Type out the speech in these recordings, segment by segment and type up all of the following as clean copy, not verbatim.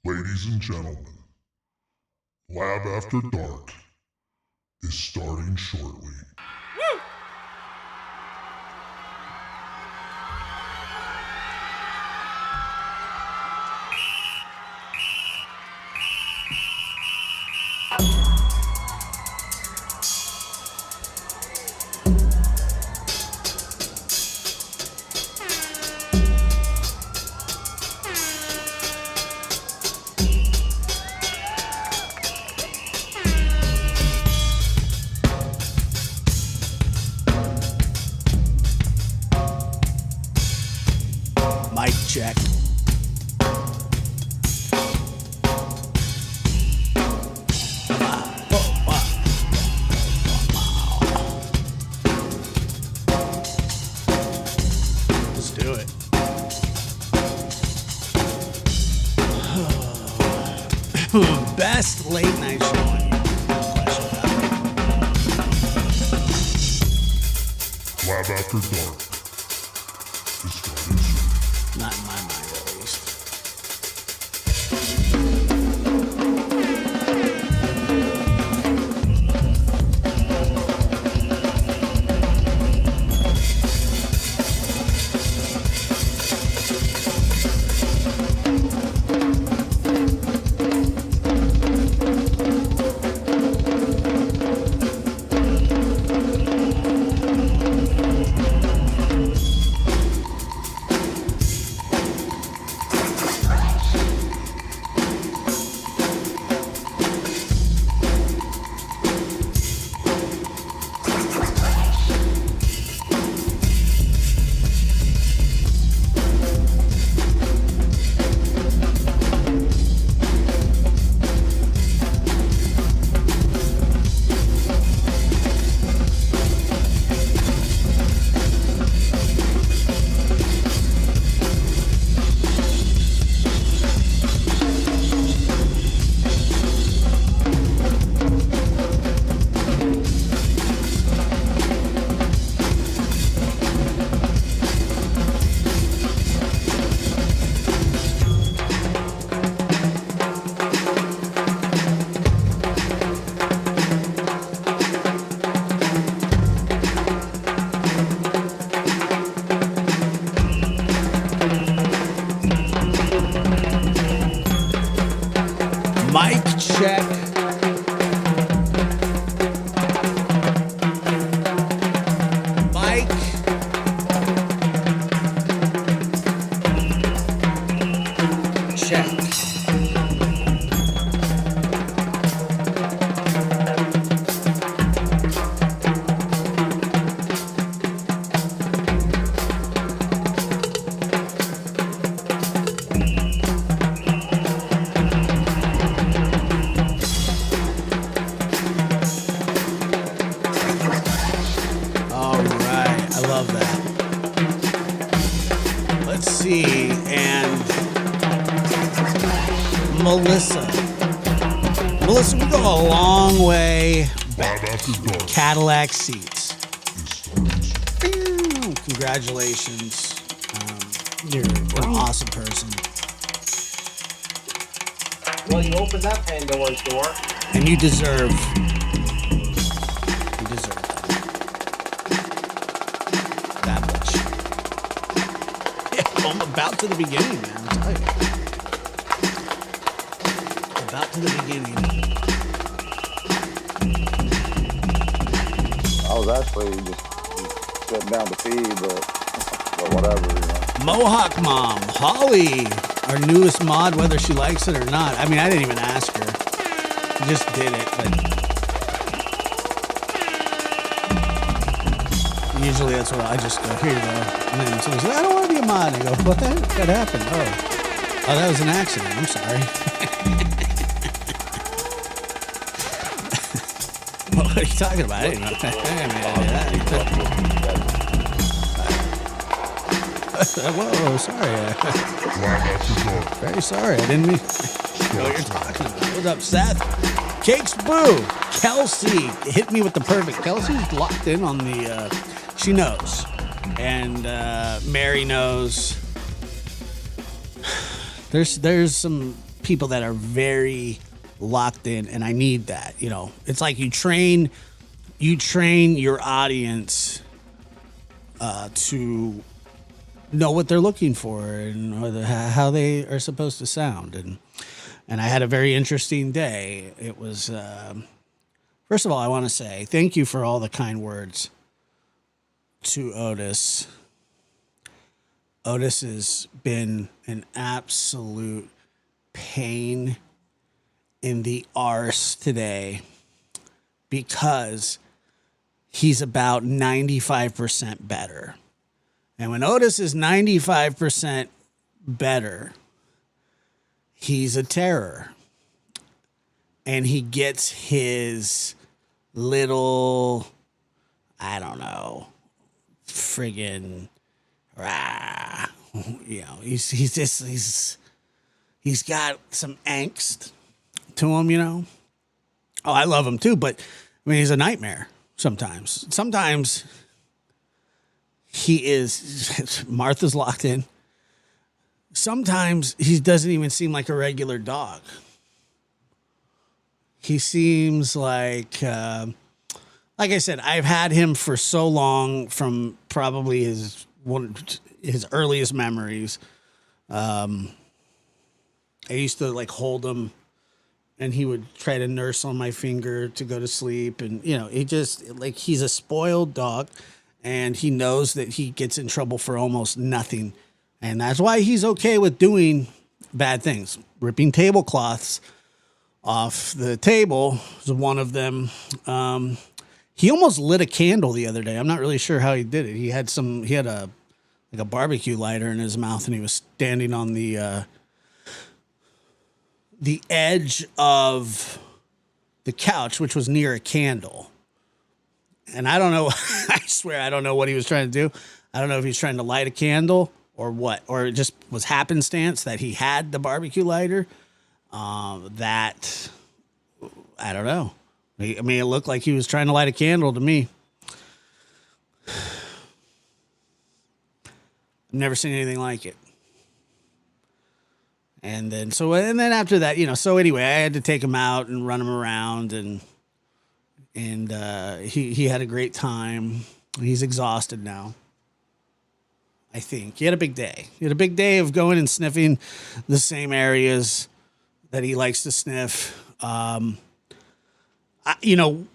Ladies and gentlemen, Lab After Dark is starting shortly. Mic check. Let's do it. Best late night show on YouTube. No question about it. Lab After Dark is starting soon. Not in my mind, at least. Mic check. Mic. Check. All right, I love that. Let's see, and Melissa, we go a long way back. Lab After Dark Cadillac seats. is starting soon. Congratulations. You're an awesome person, Well, you opened that Pandora's door. and you deserve. That much. Yeah, I'm about to the beginning, man. I'm telling you. About to the beginning. I was actually just sitting down to pee, but whatever, you know. Mohawk Mom, Holly, our newest mod, whether she likes it or not. I mean, I didn't even ask her. She just did it, but usually that's what I just go, here you go. And then someone's like, I don't want to be a mod. And I go, what happened? Oh, that was an accident. I'm sorry. What are you talking about? I didn't know. I didn't mean Whoa, sorry. Lab After Dark. Very sorry. I didn't mean know what you're talking about. What's up, Seth? Cakes Boo. Kelsey hit me with the perfect. Kelsey's locked in on the, she knows. And Mary knows. There's some people that are very locked in, and I need that. You know, it's like you train your audience to know what they're looking for and how they are supposed to sound. And I had a very interesting day. It was, first of all, I want to say thank you for all the kind words to Otis. Otis has been an absolute pain in the arse today because he's about 95% better. And when Otis is 95% better, he's a terror. And he gets his little, I don't know, friggin', you know, he's got some angst to him, you know. Oh, I love him too, but I mean, he's a nightmare sometimes. Sometimes he is, Martha's locked in. Sometimes he doesn't even seem like a regular dog. He seems like I said, I've had him for so long, from probably his earliest memories. I used to like hold him, and he would try to nurse on my finger to go to sleep, and you know, he just like he's a spoiled dog, and he knows that he gets in trouble for almost nothing, and that's why he's okay with doing bad things, ripping tablecloths off the table is one of them. He almost lit a candle the other day. I'm not really sure how he did it. He had a barbecue lighter in his mouth, and he was standing on the edge of the couch, which was near a candle. And I don't know, I swear, I don't know what he was trying to do. I don't know if he's trying to light a candle or what, or it just was happenstance that he had the barbecue lighter. That, I don't know. I mean, it looked like he was trying to light a candle to me. I've never seen anything like it. And then after that, you know, so anyway, I had to take him out and run him around, and he had a great time. He's exhausted now, I think. He had a big day. He had a big day of going and sniffing the same areas that he likes to sniff. You know,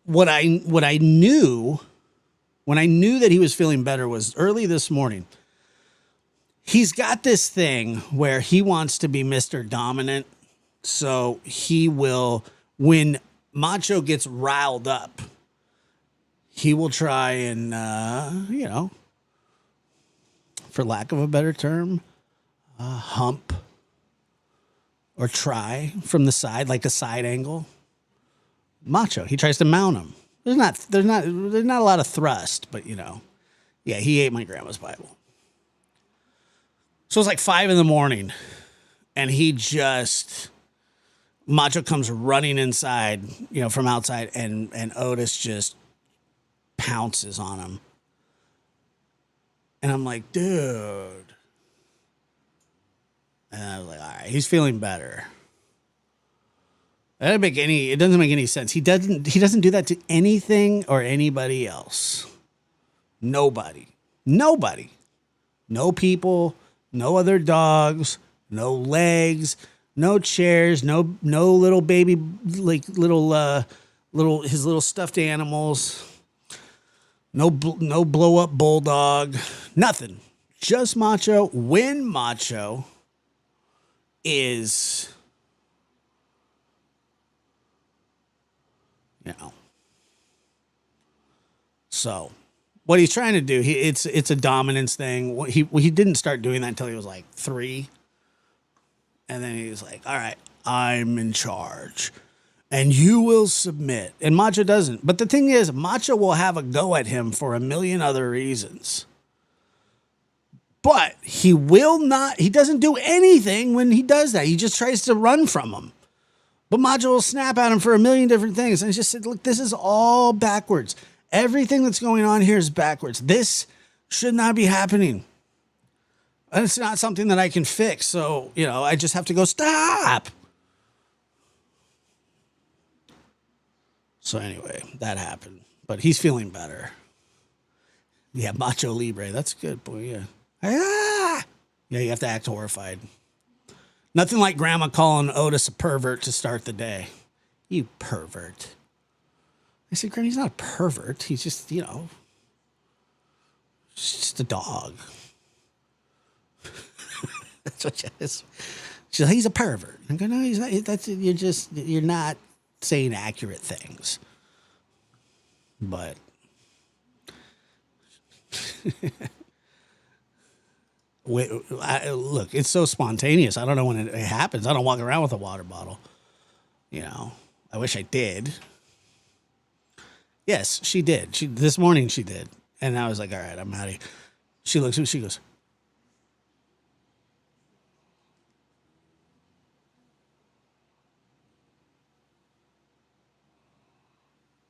what I knew when I knew that he was feeling better was early this morning. He's got this thing where he wants to be Mr. Dominant. So he will, when Macho gets riled up, he will try and, you know, for lack of a better term, hump or try from the side, like a side angle. Macho, he tries to mount him. There's not a lot of thrust, but you know, yeah, he ate my grandma's Bible. So it's like 5 a.m, and Macho comes running inside, you know, from outside, and Otis just pounces on him. And I'm like, dude. And I was like, all right, he's feeling better. It doesn't make any sense. He doesn't do that to anything or anybody else. Nobody. No people, no other dogs, no legs, no chairs, no little baby, like little his little stuffed animals. No blow up bulldog, nothing. Just Macho. When Macho is, you know. So what he's trying to do, it's a dominance thing. He didn't start doing that until he was like 3. And then he was like, all right, I'm in charge. And you will submit. And Macho doesn't. But the thing is, Macho will have a go at him for a million other reasons. But he doesn't do anything when he does that. He just tries to run from him. But Macho will snap at him for a million different things. And I just said, look, this is all backwards. Everything that's going on here is backwards. This should not be happening. And it's not something that I can fix. So, I just have to go, stop. So anyway, that happened. But he's feeling better. Yeah, Macho Libre. That's good, boy. Yeah. Ah! Yeah, you have to act horrified. Nothing like grandma calling Otis a pervert to start the day. You pervert. I said, Granny, he's not a pervert. He's just, he's just a dog. That's what she is. She's like, he's a pervert. I go, no, he's not. You're not saying accurate things. But look, it's so spontaneous. I don't know when it happens. I don't walk around with a water bottle. I wish I did. Yes, she did. This morning she did. And I was like, all right, I'm out of here. She looks at me, she goes,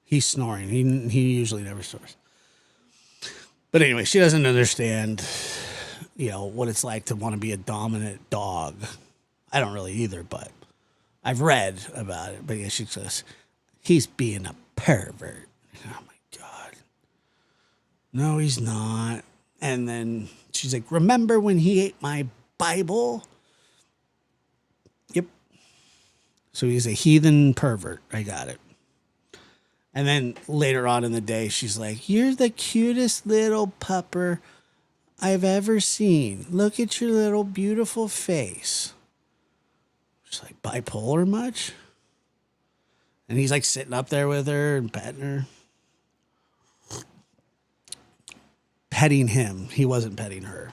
he's snoring. He usually never snores. But anyway, she doesn't understand, what it's like to want to be a dominant dog. I don't really either, but I've read about it. But yeah, she says, he's being a pervert. Oh my God. No, he's not. And then she's like, remember when he ate my Bible? Yep. So he's a heathen pervert. I got it. And then later on in the day, she's like, you're the cutest little pupper I've ever seen. Look at your little beautiful face. She's like, bipolar much? And he's like sitting up there with her and petting her. Petting him. He wasn't petting her.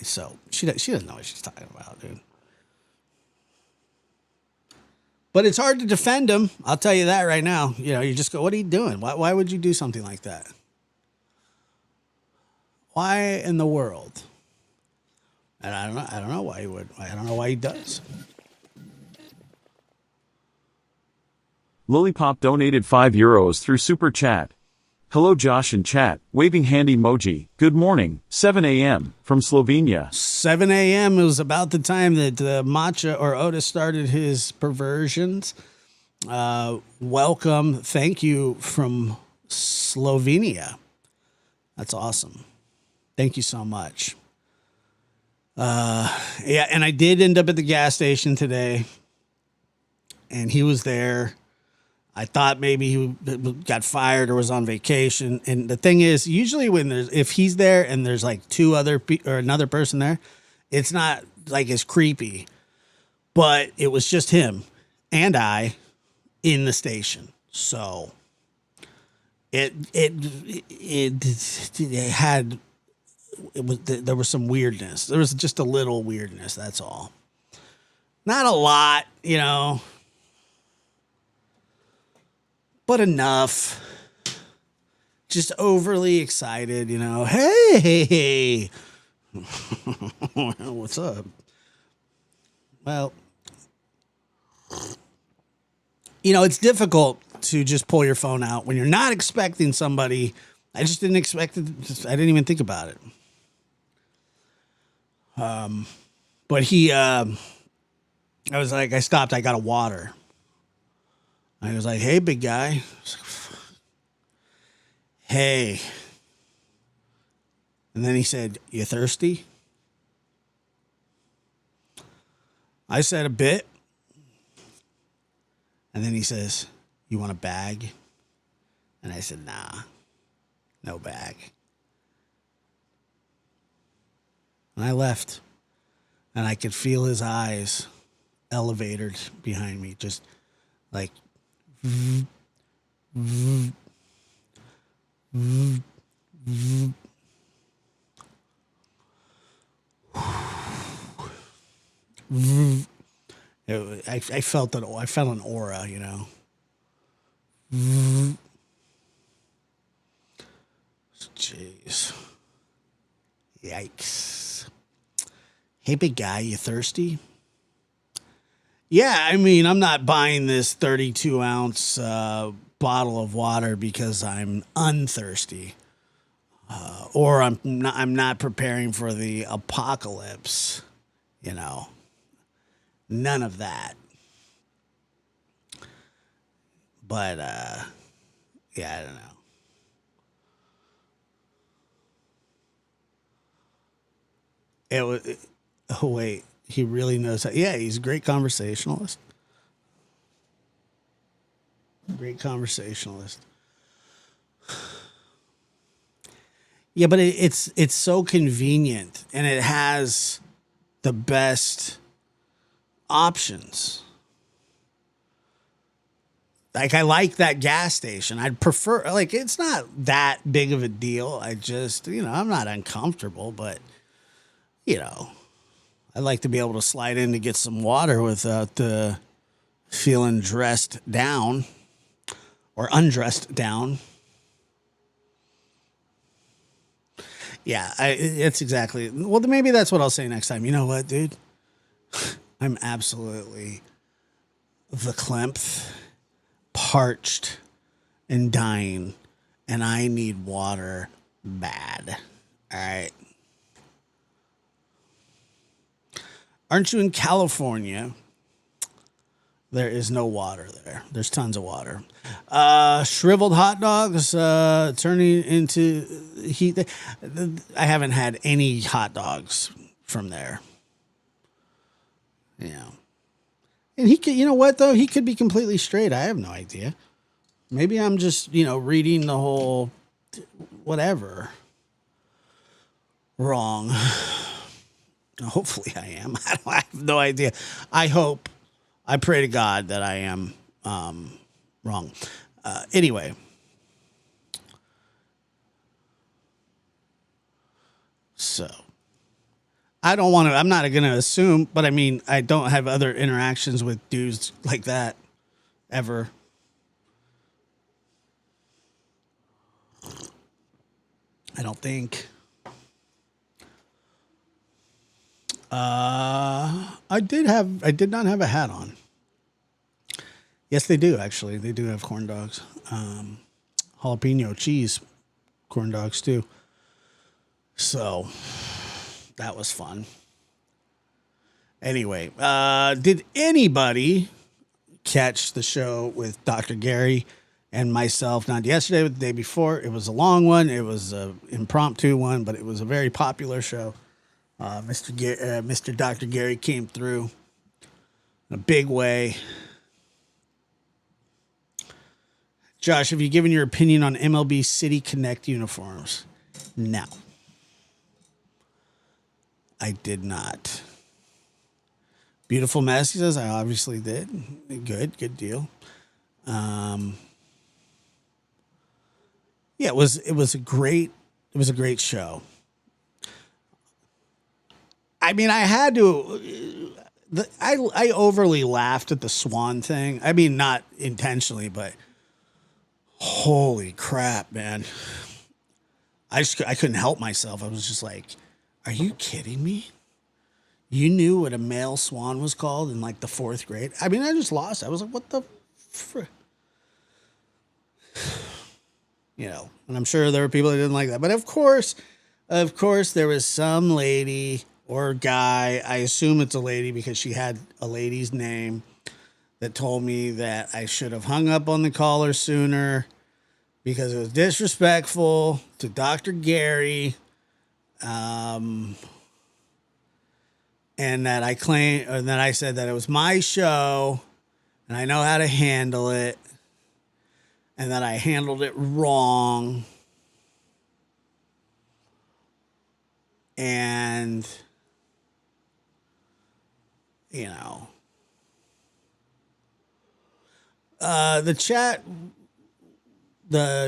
So she doesn't know what she's talking about, dude. But it's hard to defend him. I'll tell you that right now. You just go, what are you doing? Why would you do something like that? Why in the world? And I don't know why he would. I don't know why he does. Lollipop donated €5 through Super Chat. Hello Josh and chat, waving hand emoji. Good morning, 7 a.m. from Slovenia. 7 a.m. was about the time that Matcha or Otis started his perversions. Welcome. Thank you from Slovenia. That's awesome. Thank you so much. Yeah, and I did end up at the gas station today, and he was there. I thought maybe he got fired or was on vacation. And the thing is, usually if he's there and there's like or another person there, it's not like as creepy. But it was just him and I in the station. So there was some weirdness. There was just a little weirdness. That's all. Not a lot, but enough. Just overly excited, Hey, what's up? Well, it's difficult to just pull your phone out when you're not expecting somebody. I just didn't expect it. I didn't even think about it. But I was like, I stopped. I got a water. I was like, hey, big guy. Hey. And then he said, you thirsty? I said a bit. And then he says, you want a bag? And I said, nah, no bag. And I left. And I could feel his eyes elevated behind me, just like, I felt an aura, Jeez. Yikes. Hey, big guy, you thirsty? Yeah, I mean, I'm not buying this 32-ounce bottle of water because I'm unthirsty. or I'm not preparing for the apocalypse, you know. None of that. But yeah, I don't know. Oh wait, he really knows how. Yeah, he's a great conversationalist. Great conversationalist. Yeah, but it's so convenient, and it has the best options. Like, I like that gas station. I'd prefer, like, it's not that big of a deal. I just, I'm not uncomfortable, but, I'd like to be able to slide in to get some water without feeling dressed down or undressed down. Yeah, it's exactly. Well, maybe that's what I'll say next time. You know what, dude? I'm absolutely verklempt, parched, and dying, and I need water bad. All right. Aren't you in California? There is no water there. There's tons of water. Shriveled hot dogs turning into heat. I haven't had any hot dogs from there. Yeah. And he could, you know what, though? He could be completely straight. I have no idea. Maybe I'm just, reading the whole whatever wrong. Hopefully I am. I have no idea. I pray to God that I am wrong. Anyway. So, I'm not going to assume, but I mean, I don't have other interactions with dudes like that ever. I don't think. I did not have a hat on. Yes, they do, actually. They do have corn dogs. Jalapeno cheese corn dogs, too. So, that was fun. Anyway, did anybody catch the show with Dr. Gary and myself? Not yesterday, but the day before. It was a long one. It was an impromptu one, but it was a very popular show. Mr. Dr. Gary came through in a big way. Josh, have you given your opinion on MLB City Connect uniforms? No. I did not. Beautiful mess, he says. I obviously did. Good deal. Yeah, it was a great show. I mean, I had to. I overly laughed at the Swan thing. I mean, not intentionally, but holy crap, man! I couldn't help myself. I was just like, "Are you kidding me? You knew what a male swan was called in like the 4th grade?" I mean, I just lost. I was like, "What the?" And I'm sure there were people that didn't like that, but of course, there was some lady or guy, I assume it's a lady because she had a lady's name, that told me that I should have hung up on the caller sooner because it was disrespectful to Dr. Gary, and that I said that it was my show and I know how to handle it, and that I handled it wrong. And the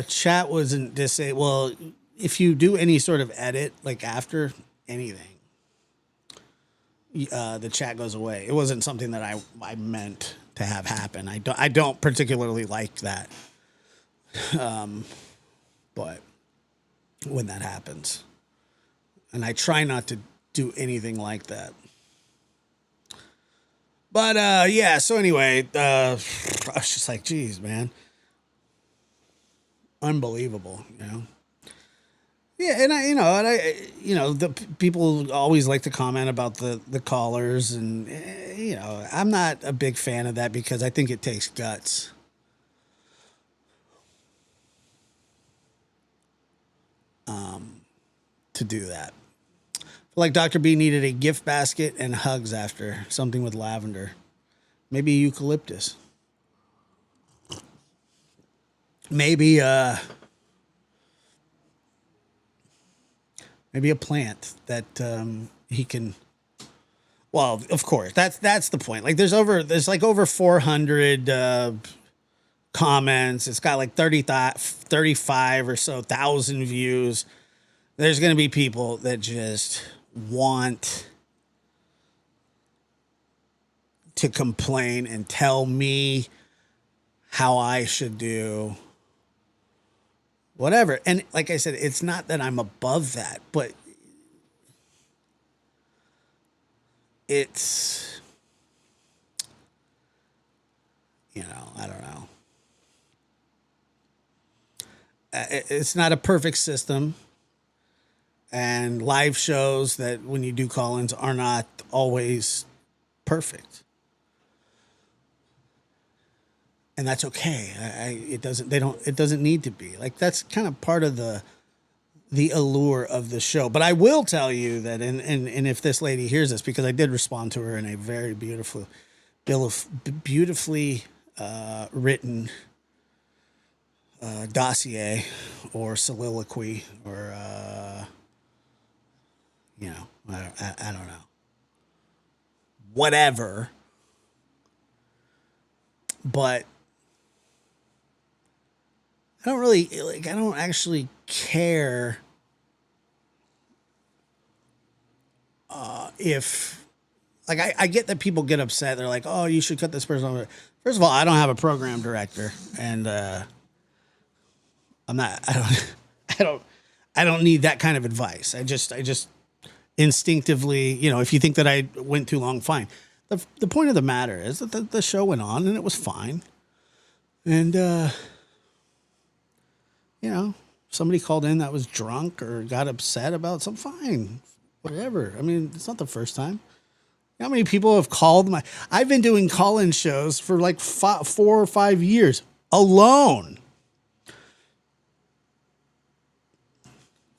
chat wasn't disabled. Well, if you do any sort of edit, like after anything, the chat goes away. It wasn't something that I meant to have happen. I don't particularly like that. But when that happens, and I try not to do anything like that. But, yeah, so anyway, I was just like, geez, man. Unbelievable, Yeah, and the people always like to comment about the callers, and I'm not a big fan of that because I think it takes guts. To do that. Like Dr. B needed a gift basket and hugs after something with lavender, maybe eucalyptus, maybe maybe a plant that he can. Well, of course, that's the point. Like there's like over 400 comments. It's got like 35 or so thousand views. There's going to be people that just want to complain and tell me how I should do whatever. And like I said, it's not that I'm above that, but it's, I don't know. It's not a perfect system. And live shows that when you do call-ins are not always perfect. And that's okay. It doesn't need to be. Like that's kind of part of the allure of the show. But I will tell you that and if this lady hears this, because I did respond to her in a very beautifully written dossier or soliloquy or I don't know. Whatever. But I don't actually care if, like, I get that people get upset. They're like, oh, you should cut this person off. First of all, I don't have a program director, and I don't need that kind of advice. I just instinctively, if you think that I went too long, fine. The point of the matter is that the show went on and it was fine. And, somebody called in that was drunk or got upset about something, fine, whatever. I mean, it's not the first time. How many people have called I've been doing call-in shows for like 4 or 5 years alone.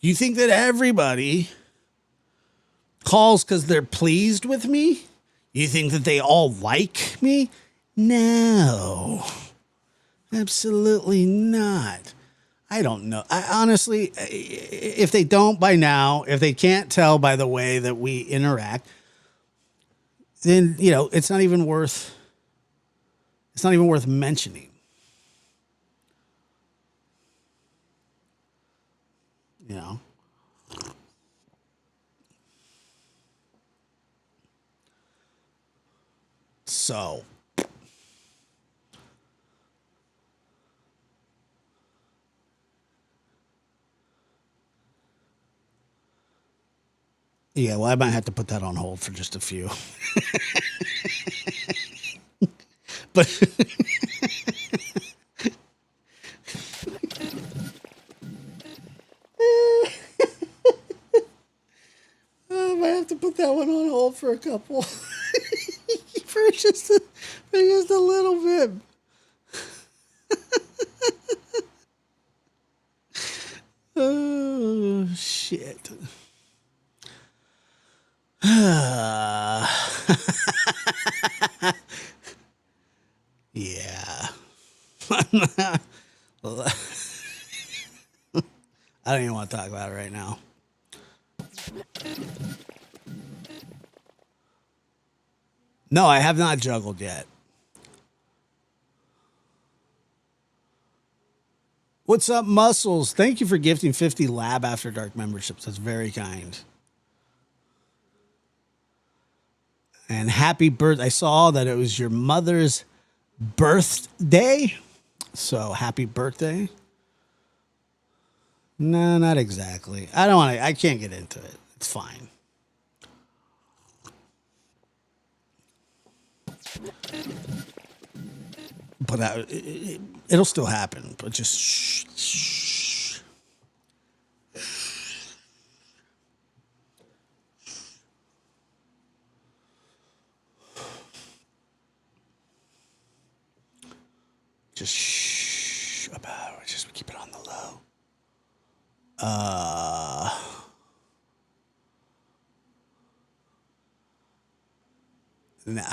You think that everybody calls because they're pleased with me? You think that they all like me? No, absolutely not. I don't know. I honestly, if they don't by now, if they can't tell by the way that we interact, then, it's not even worth mentioning. So, yeah, well, I might have to put that on hold for just a few. But I might have to put that one on hold for a couple. for just a little bit. Oh, shit. Yeah. I don't even want to talk about it right now. No, I have not juggled yet. What's up, Muscles? Thank you for gifting 50 Lab After Dark memberships. That's very kind. And happy birthday. I saw that it was your mother's birthday. So happy birthday. No, not exactly. I can't get into it. It's fine. But it'll still happen. But just shh. Just shh about it. Just keep it on the low. I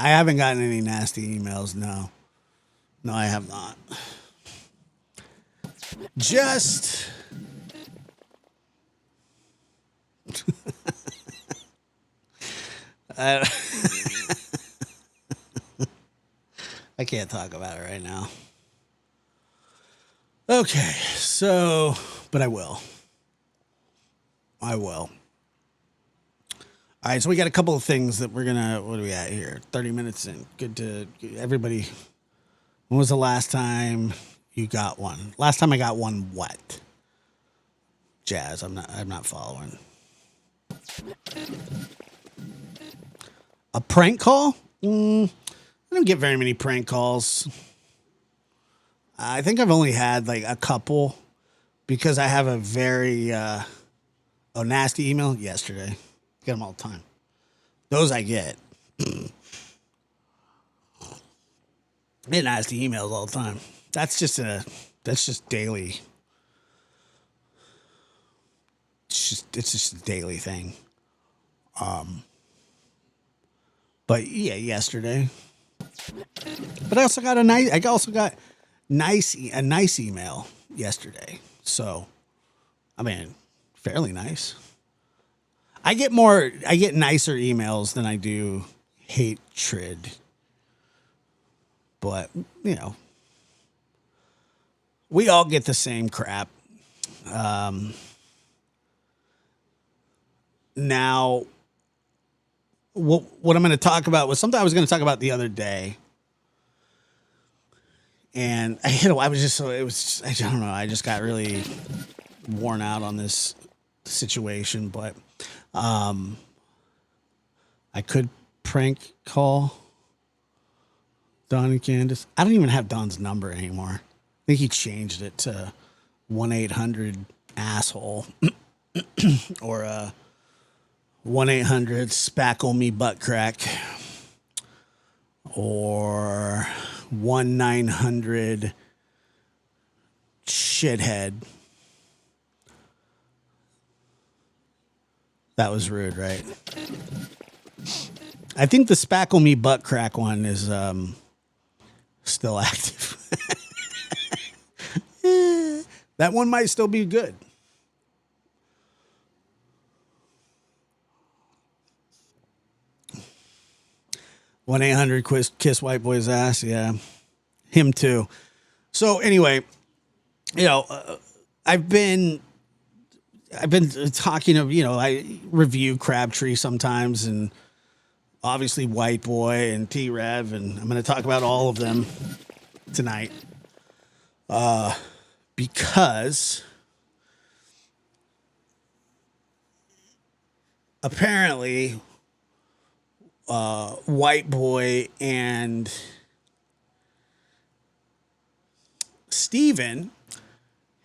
haven't gotten any nasty emails. No, I have not. Just. I can't talk about it right now. Okay, so, but I will. All right, so we got a couple of things that we're gonna. What are we at here? 30 minutes in. Good to everybody. When was the last time you got one? Last time I got one. What? Jazz. I'm not following. A prank call? I don't get very many prank calls. I think I've only had like a couple because I have a very nasty email yesterday. Get them all the time. Those I get. Get nasty emails all the time. That's just daily. It's just a daily thing. But yeah, yesterday. But I also got a nice email yesterday. So, I mean, fairly nice. I get nicer emails than I do hatred. But, you know, we all get the same crap. Now, what I'm going to talk about was something I was going to talk about the other day. And I don't know. I just got really worn out on this situation, but I could prank call Don and Candace. I don't even have Don's number anymore. I think he changed it to 1-800-asshole or 1-800-spackle-me-butt-crack or 1-900-shithead. That was rude, right? I think the spackle me butt crack one is still active. That one might still be good. 1-800-kiss white boy's ass. Yeah, him too. So anyway, you know, I've been talking of, you know, I review Crabtree sometimes, and obviously White Boy and T-Rev, and I'm going to talk about all of them tonight. Because apparently White Boy and Steven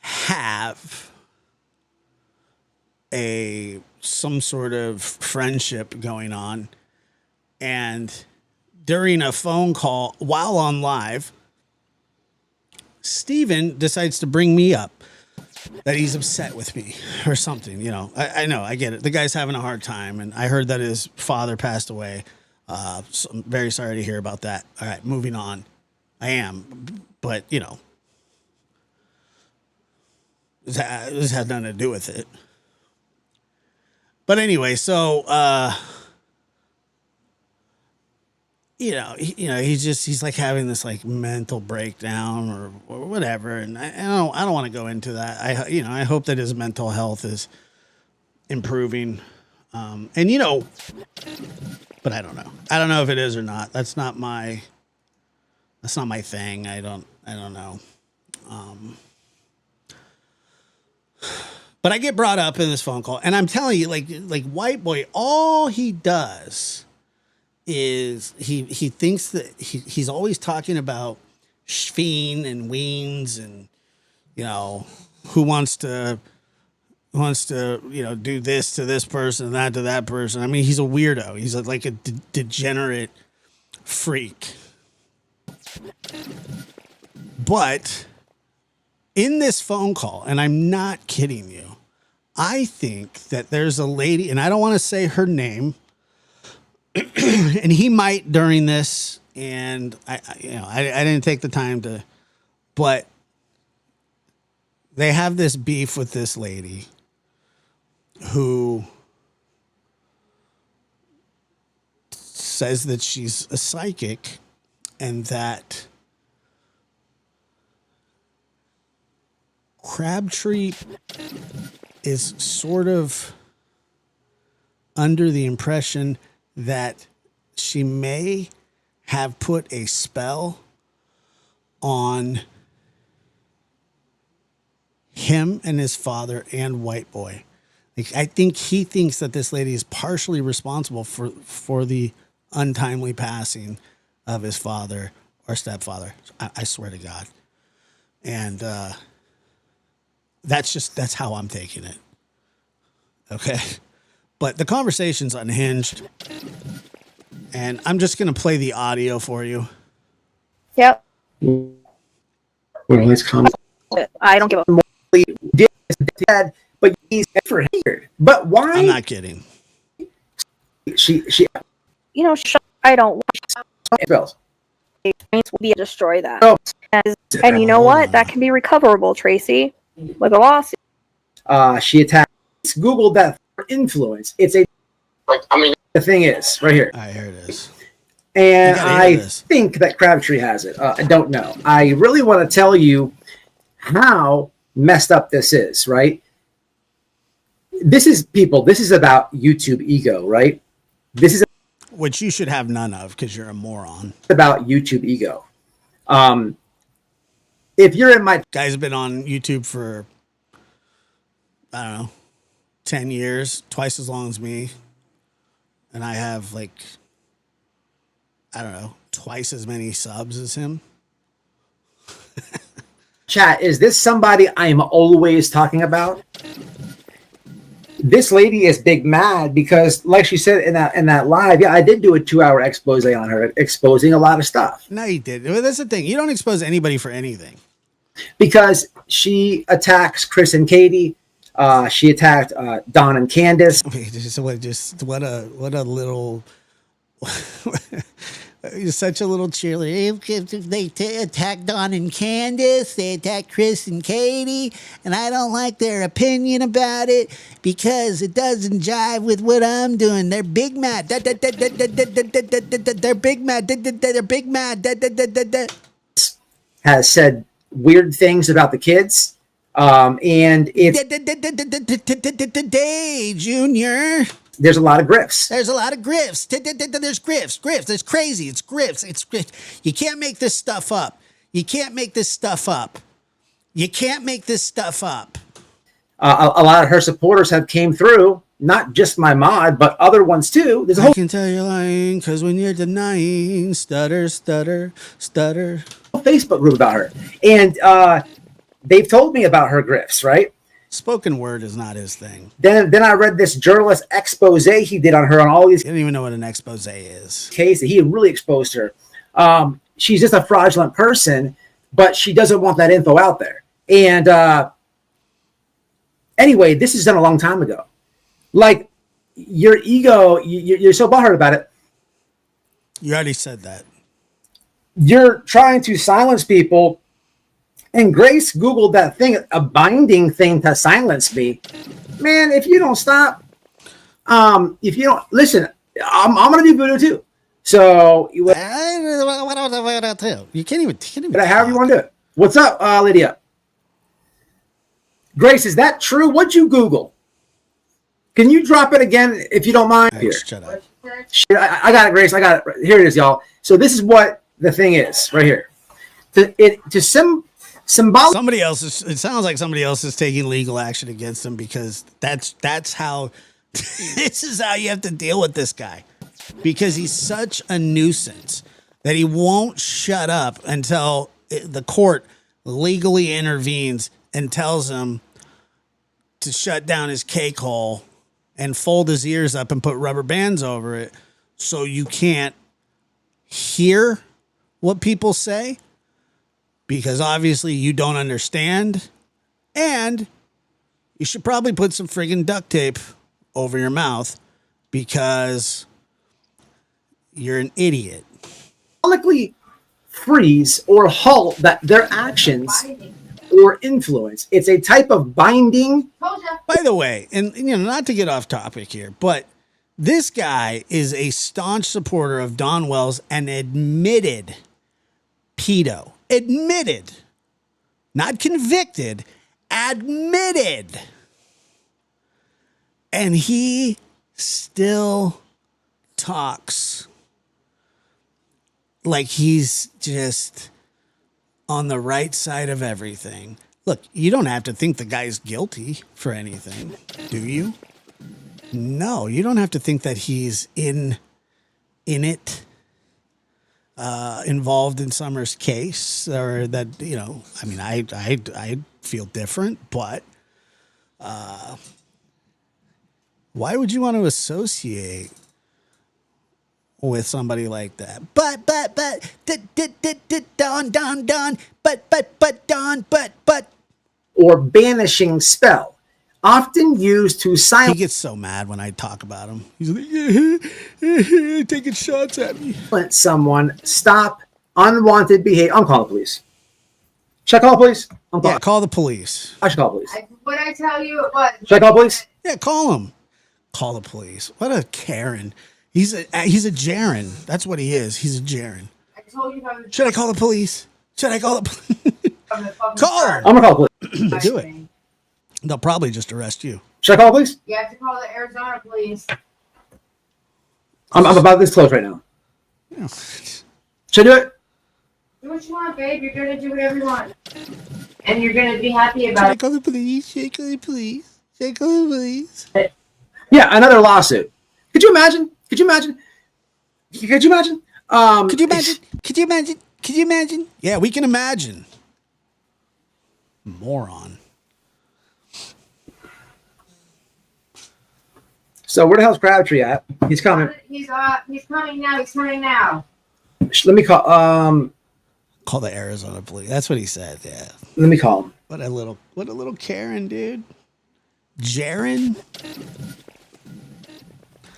have some sort of friendship going on, and during a phone call while on live, Steven decides to bring me up that he's upset with me or something. You know, I know, I get it. The guy's having a hard time, and I heard that his father passed away. So I'm very sorry to hear about that. All right, moving on. I am, but you know, this has nothing to do with it. But anyway, so he's like having this like mental breakdown or whatever, and I don't want to go into that. I hope that his mental health is improving, and but I don't know. I don't know if it is or not. That's not my thing. I don't know. But I get brought up in this phone call, and I'm telling you, like White Boy, all he does is he thinks that he's always talking about Schveen and Weens, and you know, who wants to do this to this person and that to that person. I mean, he's a weirdo. He's like a degenerate freak. But in this phone call, and I'm not kidding you, I think that there's a lady, and I don't want to say her name, and he might during this, and I didn't take the time to, but they have this beef with this lady who says that she's a psychic and that Crabtree is sort of under the impression that she may have put a spell on him and his father and White Boy. Like, I think he thinks that this lady is partially responsible for the untimely passing of his father or stepfather. I swear to God. And that's how I'm taking it. Okay. But the conversation's unhinged. And I'm just going to play the audio for you. Yep. Well, his comment. I don't give a Dad, but he's for here. But why? I'm not kidding. She I don't watch spells. will be destroy that. Oh, And you know what? That can be recoverable, Tracy, with a lawsuit. she attacked. Googled that for influence. It's a the thing is right here. Here it is. And You gotta hear I this. think that Crabtree has it. I don't know. I really want to tell you how messed up this is, right? This is about YouTube ego, right? This is Which you should have none of because you're a moron. about YouTube ego. If you're in my Guy's been on YouTube for, I don't know, 10 years, twice as long as me. And I have like, I don't know, twice as many subs as him. chat, is this somebody I'm always talking about? This lady is big mad because, like she said in that live, yeah, I did do a 2-hour expose on her, exposing a lot of stuff. No, you did. Well, that's the thing. You don't expose anybody for anything. Because she attacks Chris and Katie. She attacked Don and Candace. What a little. You're such a little cheerleader. They attacked Don and Candace. They attacked Chris and Katie. And I don't like their opinion about it because it doesn't jive with what I'm doing. They're big mad. They're big mad. They're big mad. Has said weird things about the kids. And it's Day, Junior. there's a lot of grifts. There's a lot of grifts. There's grifts. It's crazy. It's grifts. You can't make this stuff up. You can't make this stuff up. A lot of her supporters have came through, not just my mod, but other ones too. There's a I whole can tell you're lying because when you're denying, stutter. Facebook group about her. And they've told me about her grifts, right? Spoken word is not his thing. Then I read this journalist expose he did on her on all these You don't even know what an expose is. cases. He really exposed her. She's just a fraudulent person, but she doesn't want that info out there. And anyway, this is done a long time ago. Like, your ego, you're so butthurt about it. You already said that. You're trying to silence people. And Grace Googled that thing, a binding thing to silence me. Man, if you don't stop, if you don't listen, I'm going to do voodoo too. So, You can't even. but however you want to do it. What's up, Lydia? Grace, is that true? What'd you Google? Can you drop it again if you don't mind? Here. Shut up. I got it, Grace. I got it. Here it is, y'all. So this is what the thing is right here. Symbolic. Somebody else is. It sounds like somebody else is taking legal action against him because that's how. This is how you have to deal with this guy, because he's such a nuisance that he won't shut up until the court legally intervenes and tells him to shut down his cake hole and fold his ears up and put rubber bands over it so you can't hear what people say. because obviously you don't understand, and you should probably put some friggin' duct tape over your mouth because you're an idiot. Publicly freeze or halt that their actions or influence. It's a type of binding. By the way, and not to get off topic here, but this guy is a staunch supporter of Don Wells and admitted pedo. Admitted. Not convicted, admitted. And he still talks like he's just on the right side of everything. Look, you don't have to think the guy's guilty for anything, do you? No, you don't have to think that he's in it, involved in Summer's case, or that, I mean, I feel different, but why would you want to associate with somebody like that? But, Don, but. Or banishing spell, often used to He silence gets so mad when I talk about him. He's like, taking shots at me. someone, stop unwanted behavior. I'm calling the police. Should I call the police? I'm calling. Yeah, call the police. I should call the police. What I tell you it was. Should I call the police? Yeah, call him. Call the police. What a Karen. He's a Jaren. That's what he is. He's a Jaren. I told you from the, Should I call the police? Should I call the police? from the fucking Call start. him. I'm gonna call the police. Do it. They'll probably just arrest you. Should I call the police? You have to call the Arizona police. I'm about this close right now. Yeah. Should I do it? Do what you want, babe. You're gonna do whatever you want, and you're gonna be happy Should about I it. call the police? Should I call the police? Should I call the police? Yeah, another lawsuit. Could you imagine? Could you imagine? Could you imagine? Could you imagine? Could you imagine? Could you imagine? Yeah, we can imagine. Moron. So where the hell's Crabtree at? He's coming. He's coming now. He's coming now. Let me call. Call the Arizona police. That's what he said. Yeah. Let me call him. What a little Karen, dude. Jaren.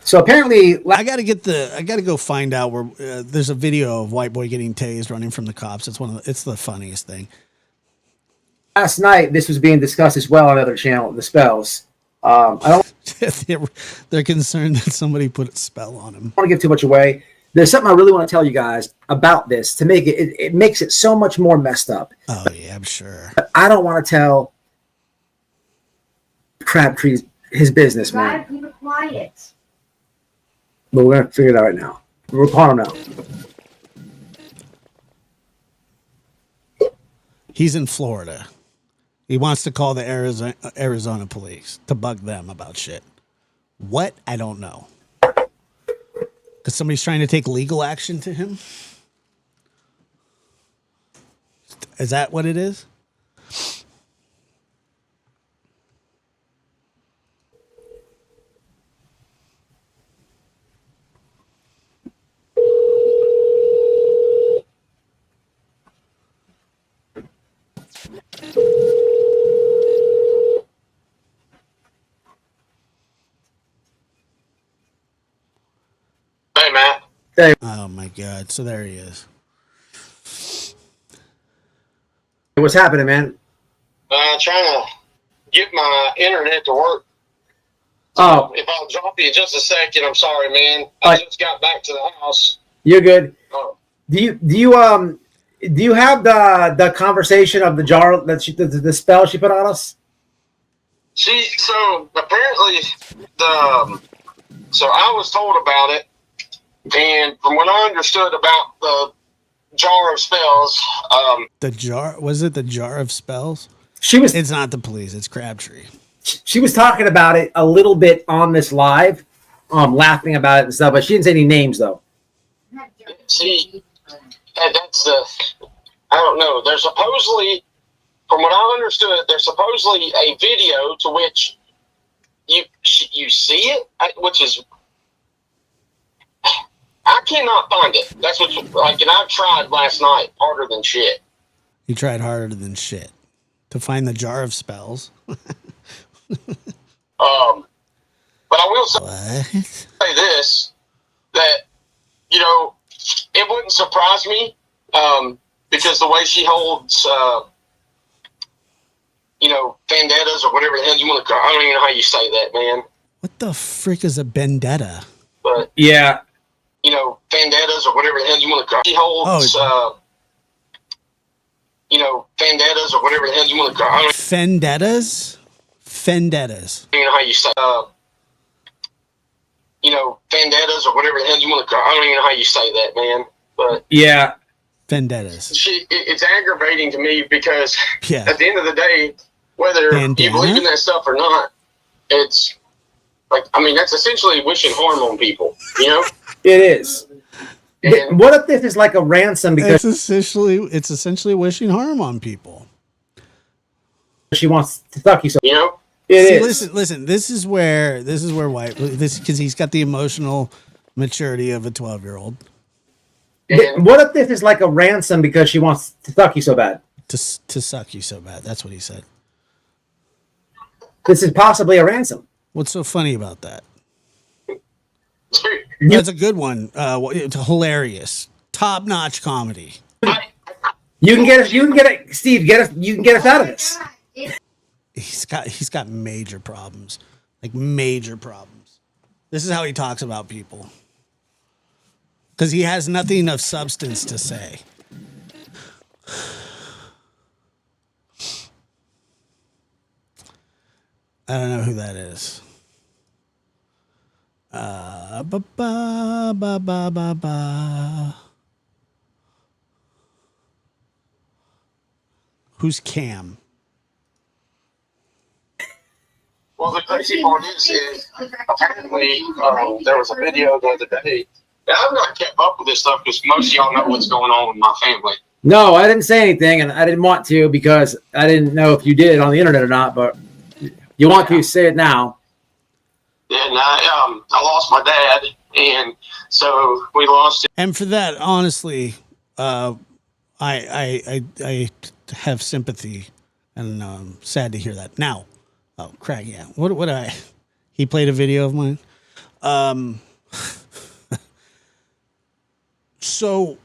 So apparently, I gotta go find out where there's a video of white boy getting tased running from the cops. It's the funniest thing. last night this was being discussed as well on another channel. The spells. I don't They're concerned that somebody put a spell on him. want to give too much away. There's something I really want to tell you guys about this to make it makes it so much more messed up. Oh yeah, I'm sure. But I don't want to tell Crabtree's his business, You gotta man. keep it quiet. But we're gonna figure it out right now. We're calling him now. He's in Florida. He wants to call the Arizona police to bug them about shit. What? I don't know. Because somebody's trying to take legal action to him? Is that what it is? Hey, Matt. Oh my God. So there he is. What's happening, man? Trying to get my internet to work. Oh, If I'll drop you just a second, I'm sorry, man. Alright. I just got back to the house. you're good. Oh, Do you have the conversation of the jar that the spell she put on us? so apparently so I was told about it, and from what I understood about the jar of spells, The jar, was it the jar of spells? She was It's not the police, it's Crabtree. she was talking about it a little bit on this live, laughing about it and stuff, but she didn't say any names though. see, and that's I don't know. There's supposedly, from what I understood, there's supposedly a video to which you see it, which is I cannot find it. That's what and I've tried last night harder than shit. He tried harder than shit to find the jar of spells. But I will What? say this, that, you know, it wouldn't surprise me, because the way she holds, you know, vendettas or whatever the hell you want to call. I don't even know how you say that, man. What the frick is a vendetta? But Yeah. you know, vendettas or whatever the hell you want to call. She holds, you know, vendettas or whatever the hell you want to call. I don't Vendettas? Vendettas. even know how you say. You know, vendettas or whatever the hell you want to call. I don't even know how you say that, man. But Yeah. Vendettas. it's aggravating to me because Yeah. at the end of the day, whether Bandana? you believe in that stuff or not, it's like, I mean, that's essentially wishing harm on people, you know? It is. And What if this is like a ransom because It's essentially wishing harm on people. she wants to suck you so? you know, It See, is. listen. This is where White because he's got the emotional maturity of a 12-year-old and What if this is like a ransom because she wants to suck you so bad? to suck you so bad. That's what he said. This is possibly a ransom. What's so funny about that? That's a good one. It's hilarious, top-notch comedy. You can get it, Steve. You can get us out of this. He's got major problems, like major problems. This is how he talks about people because he has nothing of substance to say. I don't know who that is. Ba ba ba ba ba ba. Who's Cam? well, the crazy part is apparently there was a video the other day. And I've not kept up with this stuff because most of y'all know what's going on with my family. No, I didn't say anything, and I didn't want to because I didn't know if you did it on the internet or not. But you want to say it now. And I lost my dad, and so we lost. And for that, honestly, I have sympathy, and I'm sad to hear that. Now, oh, Craig, yeah. What I? He played a video of mine. So,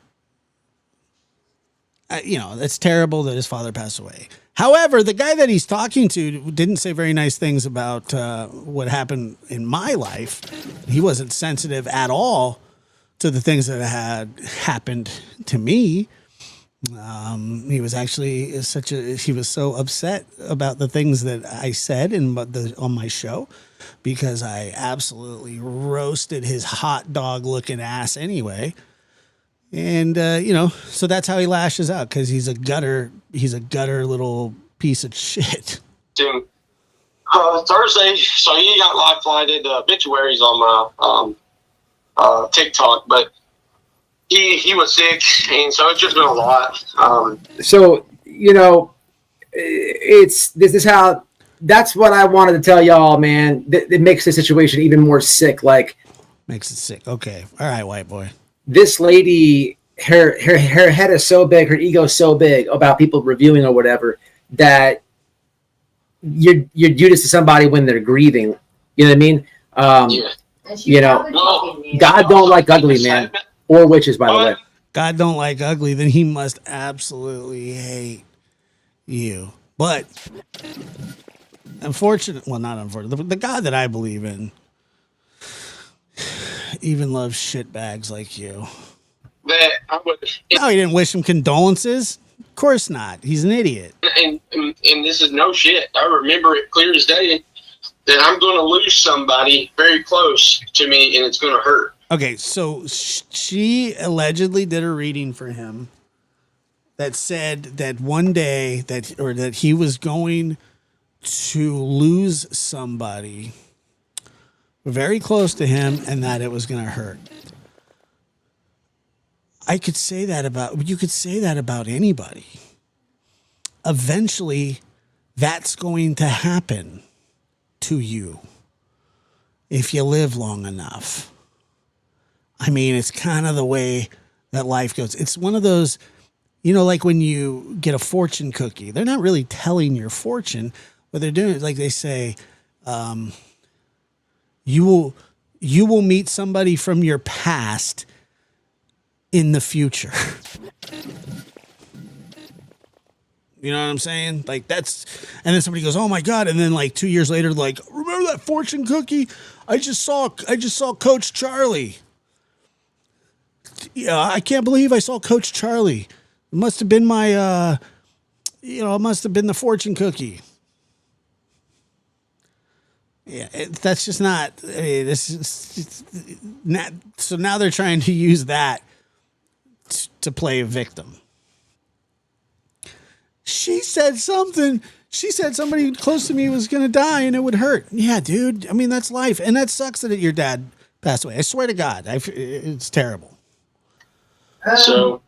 you know, it's terrible that his father passed away. However, the guy that he's talking to didn't say very nice things about what happened in my life. He wasn't sensitive at all to the things that had happened to me. He was actually he was so upset about the things that I said on my show because I absolutely roasted his hot dog looking ass anyway. And, you know, so that's how he lashes out because he's a gutter little piece of shit. Thursday, so he got live flighted obituaries on my TikTok, but he was sick, and so it's just been a lot. So you know, this is how. That's what I wanted to tell y'all, man. It makes the situation even more sick. Like, Makes it sick. Okay, all right, white boy. this lady, her head is so big, her ego is so big about people reviewing or whatever that you do this to somebody when they're grieving. You know what I mean? Yeah. You know, God don't like ugly, man, or witches, by the way. God don't like ugly, then he must absolutely hate you. But not unfortunately, the God that I believe in even loves shitbags like you. That I would, No, he didn't wish him condolences. Of course not. He's an idiot. and this is no shit. I remember it clear as day that I'm going to lose somebody very close to me, and it's going to hurt. Okay, so she allegedly did a reading for him that said that one day that he was going to lose somebody very close to him and that it was going to hurt. You could say that about anybody. Eventually, that's going to happen to you if you live long enough. I mean, it's kind of the way that life goes. It's one of those, like when you get a fortune cookie, they're not really telling your fortune. What they're doing is like they say, you will meet somebody from your past in the future. You know what I'm saying? Like that's, and then somebody goes, "Oh my God!" And then like 2 years later, like, remember that fortune cookie? I just saw Coach Charlie. Yeah, I can't believe I saw Coach Charlie. It must have been my, it must have been the fortune cookie. Yeah, that's just not. I mean, this is not. So now they're trying to use that to play a victim. She said something. She said somebody close to me was going to die and it would hurt. Yeah, dude. I mean, that's life. And that sucks that your dad passed away. I swear to God. It's terrible. So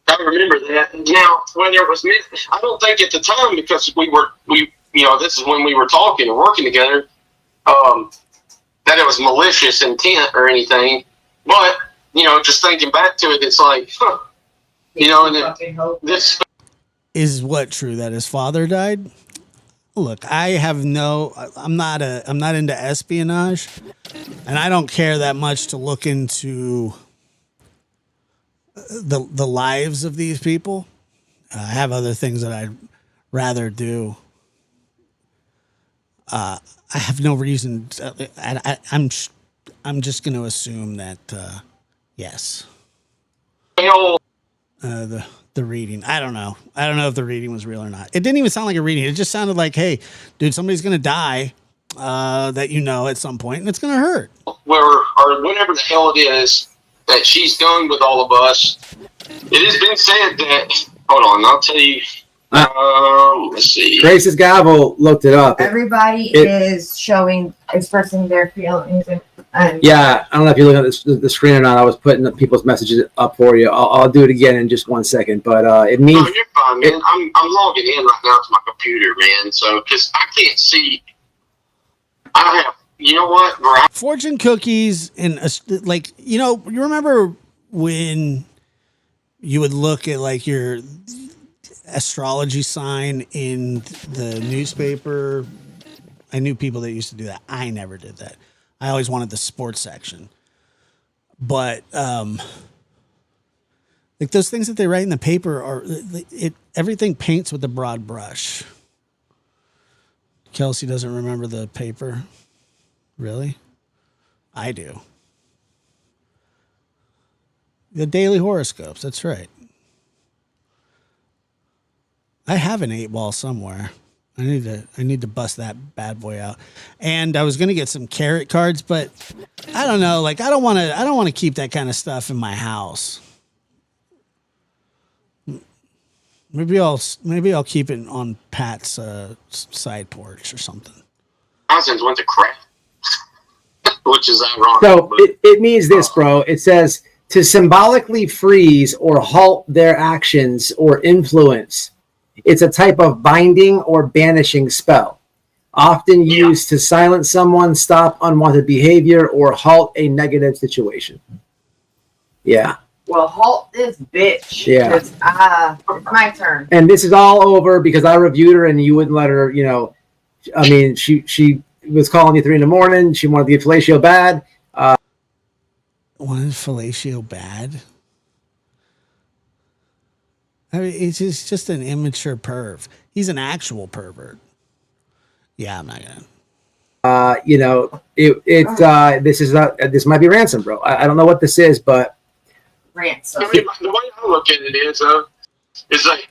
I remember that. Now, whether it was me, I don't think at the time, because this is when we were talking and working together, that it was malicious intent or anything. But, just thinking back to it, it's like, and this is what true that his father died? Look, I'm not into espionage, and I don't care that much to look into the lives of these people. I have other things that I'd rather do. I have no reason. I'm just going to assume that yes. The reading. I don't know. I don't know if the reading was real or not. It didn't even sound like a reading. It just sounded like, hey, dude, somebody's going to die that at some point, and it's going to hurt. Or whatever the hell it is that she's done with all of us. It has been said that, hold on, I'll tell you. Let's see. Grace's gavel looked it up. Everybody is expressing their feelings. Yeah, I don't know if you look at the screen or not. I was putting the people's messages up for you. I'll do it again in just 1 second. But it means. No, you're fine, man. I'm logging in right now to my computer, man. So, because I can't see. I have. You know what? Fortune cookies and you remember when you would look at like your astrology sign in the newspaper. I knew people that used to do that. I never did that. I always wanted the sports section. But like those things that they write in the paper are everything paints with a broad brush. Kelsey doesn't remember the paper. Really? I do. The daily horoscopes, that's right. I have an 8-ball somewhere. I need to bust that bad boy out. And I was gonna get some carrot cards, but I don't know. Like I don't want to keep that kind of stuff in my house. Maybe I'll keep it on Pat's side porch or something. Cousins went to crap, which is ironic. So it means this, bro. It says to symbolically freeze or halt their actions or influence. It's a type of binding or banishing spell, often used to silence someone, stop unwanted behavior, or halt a negative situation. Yeah. Well, halt this bitch. Yeah. It's my turn. And this is all over because I reviewed her and you wouldn't let her, I mean, she was calling you 3 a.m. She wanted to get fellatio bad. Wanted fellatio bad? I mean, it's just an immature perv. He's an actual pervert. Yeah, I'm not gonna. This might be ransom, bro. I don't know what this is, but ransom. I mean, the way I look at it is like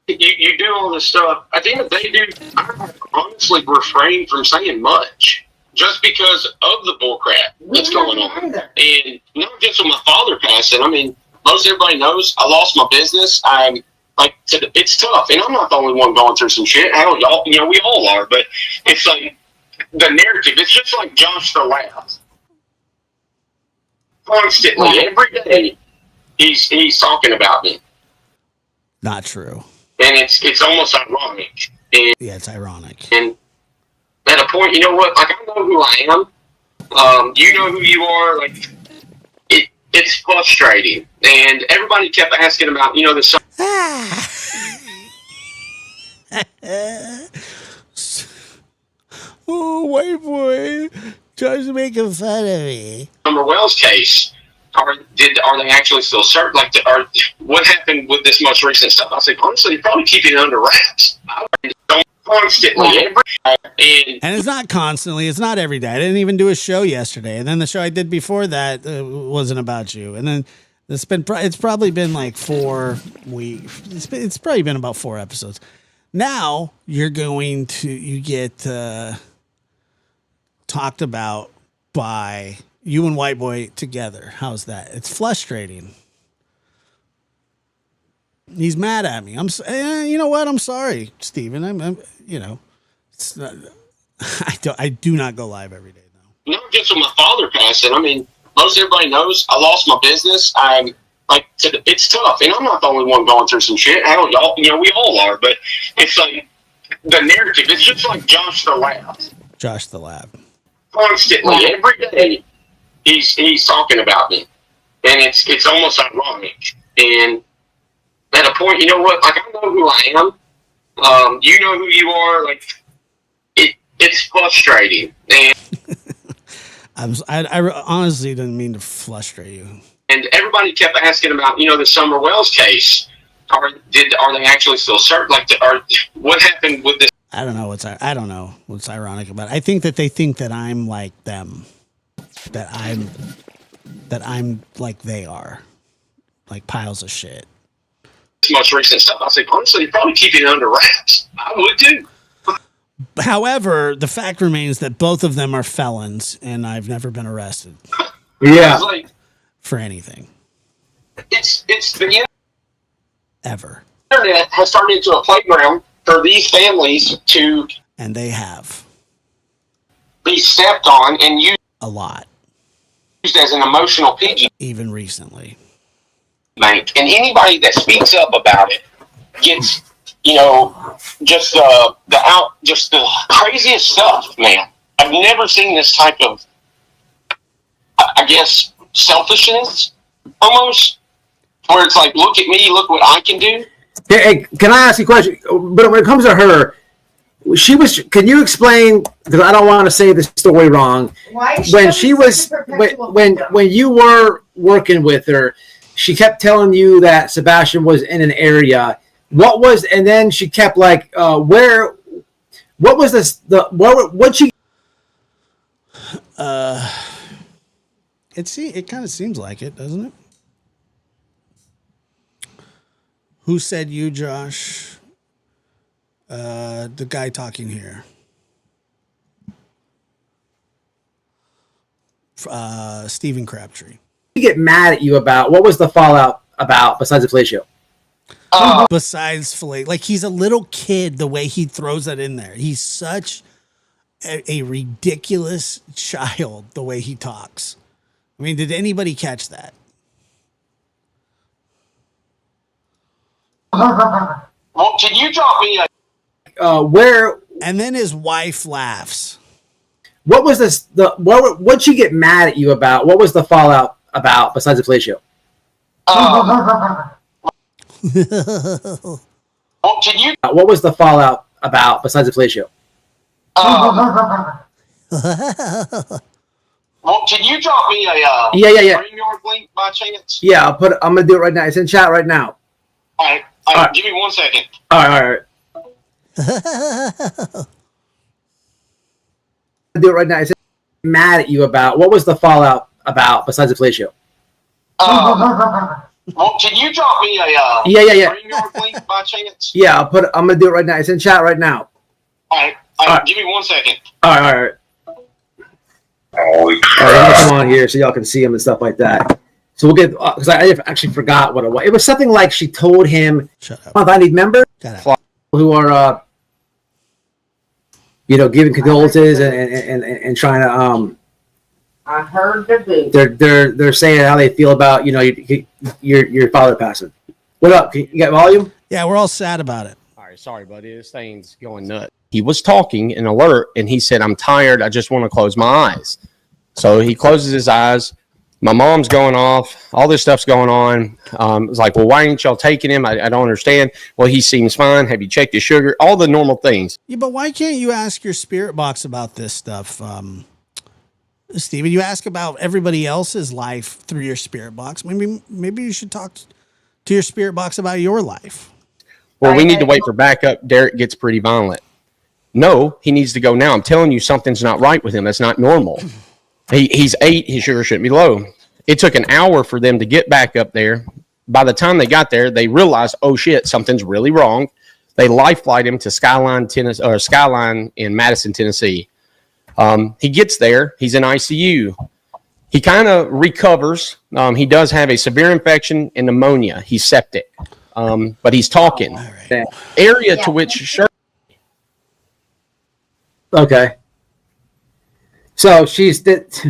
you do all this stuff. At the end of the day, dude, I honestly refrain from saying much just because of the bullcrap that's going on, and not just with my father passing. I mean. Most everybody knows I lost my business. It's tough, and I'm not the only one going through some shit. Hell, y'all, we all are. But it's like the narrative. It's just like Josh the Last. Constantly, every day, he's talking about me. Not true. And it's almost ironic. And, yeah, it's ironic. And at a point, you know what? Like I know who I am. You know who you are. Like. it's frustrating, and everybody kept asking about, the song. Oh, white boy tries to make fun of me. Summer Wells case. Are they actually still certain? Like, what happened with this most recent stuff? I said, honestly, you're probably keeping it under wraps. Constantly, and it's not constantly. It's not every day. I didn't even do a show yesterday, and then the show I did before that wasn't about you. And then it's probably been like 4 weeks. It's probably been about 4 episodes. Now you get talked about by you and White Boy together. How's that? It's frustrating. He's mad at me. You know what? I'm sorry, Steven. I'm it's not, I do not go live every day though. Not just when my father passed, and I mean, most everybody knows I lost my business. I'm like, it's tough, and I'm not the only one going through some shit. Hell, y'all, we all are, but it's like the narrative. It's just like Josh the Lab. Josh the Lab. Constantly, every day, he's talking about me, and it's almost ironic. And at a point, you know what? Like, I know who I am. You know who you are. Like, it's frustrating. And I honestly didn't mean to frustrate you. And everybody kept asking about, the Summer Wells case. Are they actually still certain? Like, what happened with this? I don't know what's ironic about it. I think that they think that I'm like them, that I'm like they are, like piles of shit. Most recent stuff. I said, honestly, you're probably keeping it under wraps. I would too. However, the fact remains that both of them are felons, and I've never been arrested. Yeah. For anything. It's the ever. Internet has turned into a playground for these families to. And they have. Be stepped on and used a lot. Used as an emotional piggy. Even recently. Bank. And anybody that speaks up about it gets, just the craziest stuff, man. I've never seen this type of, I guess, selfishness almost, where it's like, look at me, look what I can do. Hey, can I ask you a question? But when it comes to her, can you explain, because I don't want to say the story wrong. When you were working with her, she kept telling you that Sebastian was in an area. And then she kept like, what was this? What she? It kind of seems like it, doesn't it? Who said you, Josh? The guy talking here. Stephen Crabtree. Get mad at you about what was the fallout about besides the fellatio? Besides fillet, like he's a little kid. The way he throws that in there, he's such a ridiculous child. The way he talks. I mean, did anybody catch that? Well, can you drop me where? And then his wife laughs. What was this? What'd she get mad at you about? What was the fallout about besides the fellatio? Well, can you? What was the fallout about besides the fellatio? Well, can you drop me a yeah. StreamYard link by chance? Yeah, I'm gonna do it right now. It's in chat right now. All right. Give me 1 second. All right. I'll do it right now. It's mad at you about what was the fallout about besides the fellatio? Well, can you drop me a yeah. StreamYard link by chance? Yeah, I'm gonna do it right now. It's in chat right now. All right. Give me 1 second. All right. Holy crap. All right, I'm gonna come on here so y'all can see him and stuff like that. So we'll get, because I actually forgot what it was. It was something like she told him, "Shut up. I need members who are, giving condolences and trying to, I heard the boo. they're saying how they feel about, your father passing. What up? You got volume? Yeah, we're all sad about it. All right, sorry, buddy. This thing's going nuts. He was talking in alert, and he said, "I'm tired. I just want to close my eyes." So he closes his eyes, My mom's going off. All this stuff's going on. It's like, well, why ain't y'all taking him? I don't understand. Well, he seems fine. Have you checked his sugar? All the normal things. Yeah, but why can't you ask your spirit box about this stuff, Steven? You ask about everybody else's life through your spirit box. Maybe you should talk to your spirit box about your life. Well, we need to wait for backup. Derek gets pretty violent. No, he needs to go now. I'm telling you, something's not right with him. That's not normal. He's 8. His sugar shouldn't be low. It took an hour for them to get back up there. By the time they got there, they realized, oh shit, something's really wrong. They life flight him to Skyline in Madison, Tennessee. He gets there. He's in ICU. He kind of recovers. He does have a severe infection and pneumonia. He's septic, but he's talking. Right. Area to which Okay. So she's this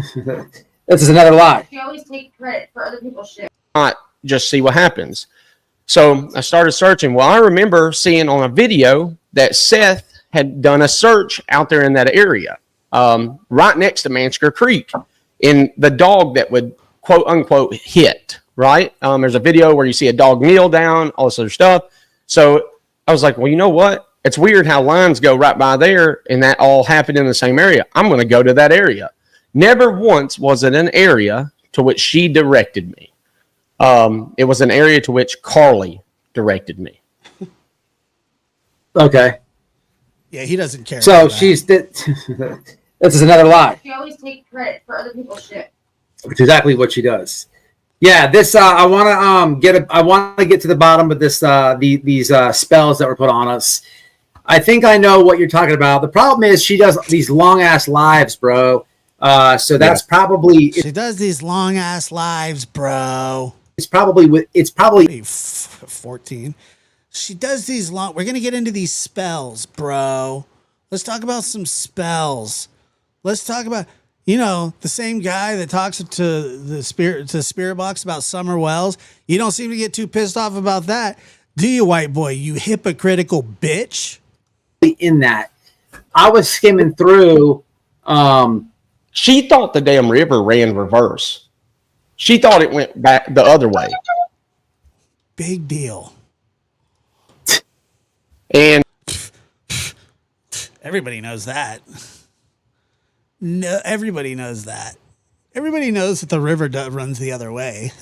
is another lie. She always takes credit for other people's shit. not just see what happens. So I started searching. Well, I remember seeing on a video that Seth had done a search out there in that area, right next to Mansker Creek, in the dog that would quote unquote hit. Right? There's a video where you see a dog kneel down, all this other stuff. So I was like, well, you know what? It's weird how lines go right by there, and that all happened in the same area. I'm going to go to that area. Never once was it an area to which she directed me. It was an area to which Carly directed me. Okay. Yeah, he doesn't care. So she's this is another lie. She always takes credit for other people's shit. Which is exactly what she does. Yeah, this I want to get to the bottom of this these spells that were put on us. I think I know what you're talking about. The problem is she does these long ass lives, bro. So that's probably she does these long ass lives, bro. It's probably 14. She does these long. We're gonna get into these spells, bro. Let's talk about some spells. Let's talk about the same guy that talks to the spirit box about Summer Wells. You don't seem to get too pissed off about that, do you, white boy? You hypocritical bitch. in that. I was skimming through. She thought the damn river ran reverse. She thought it went back the other way. Big deal. And everybody knows that. No, everybody knows that. Everybody knows that the river runs the other way.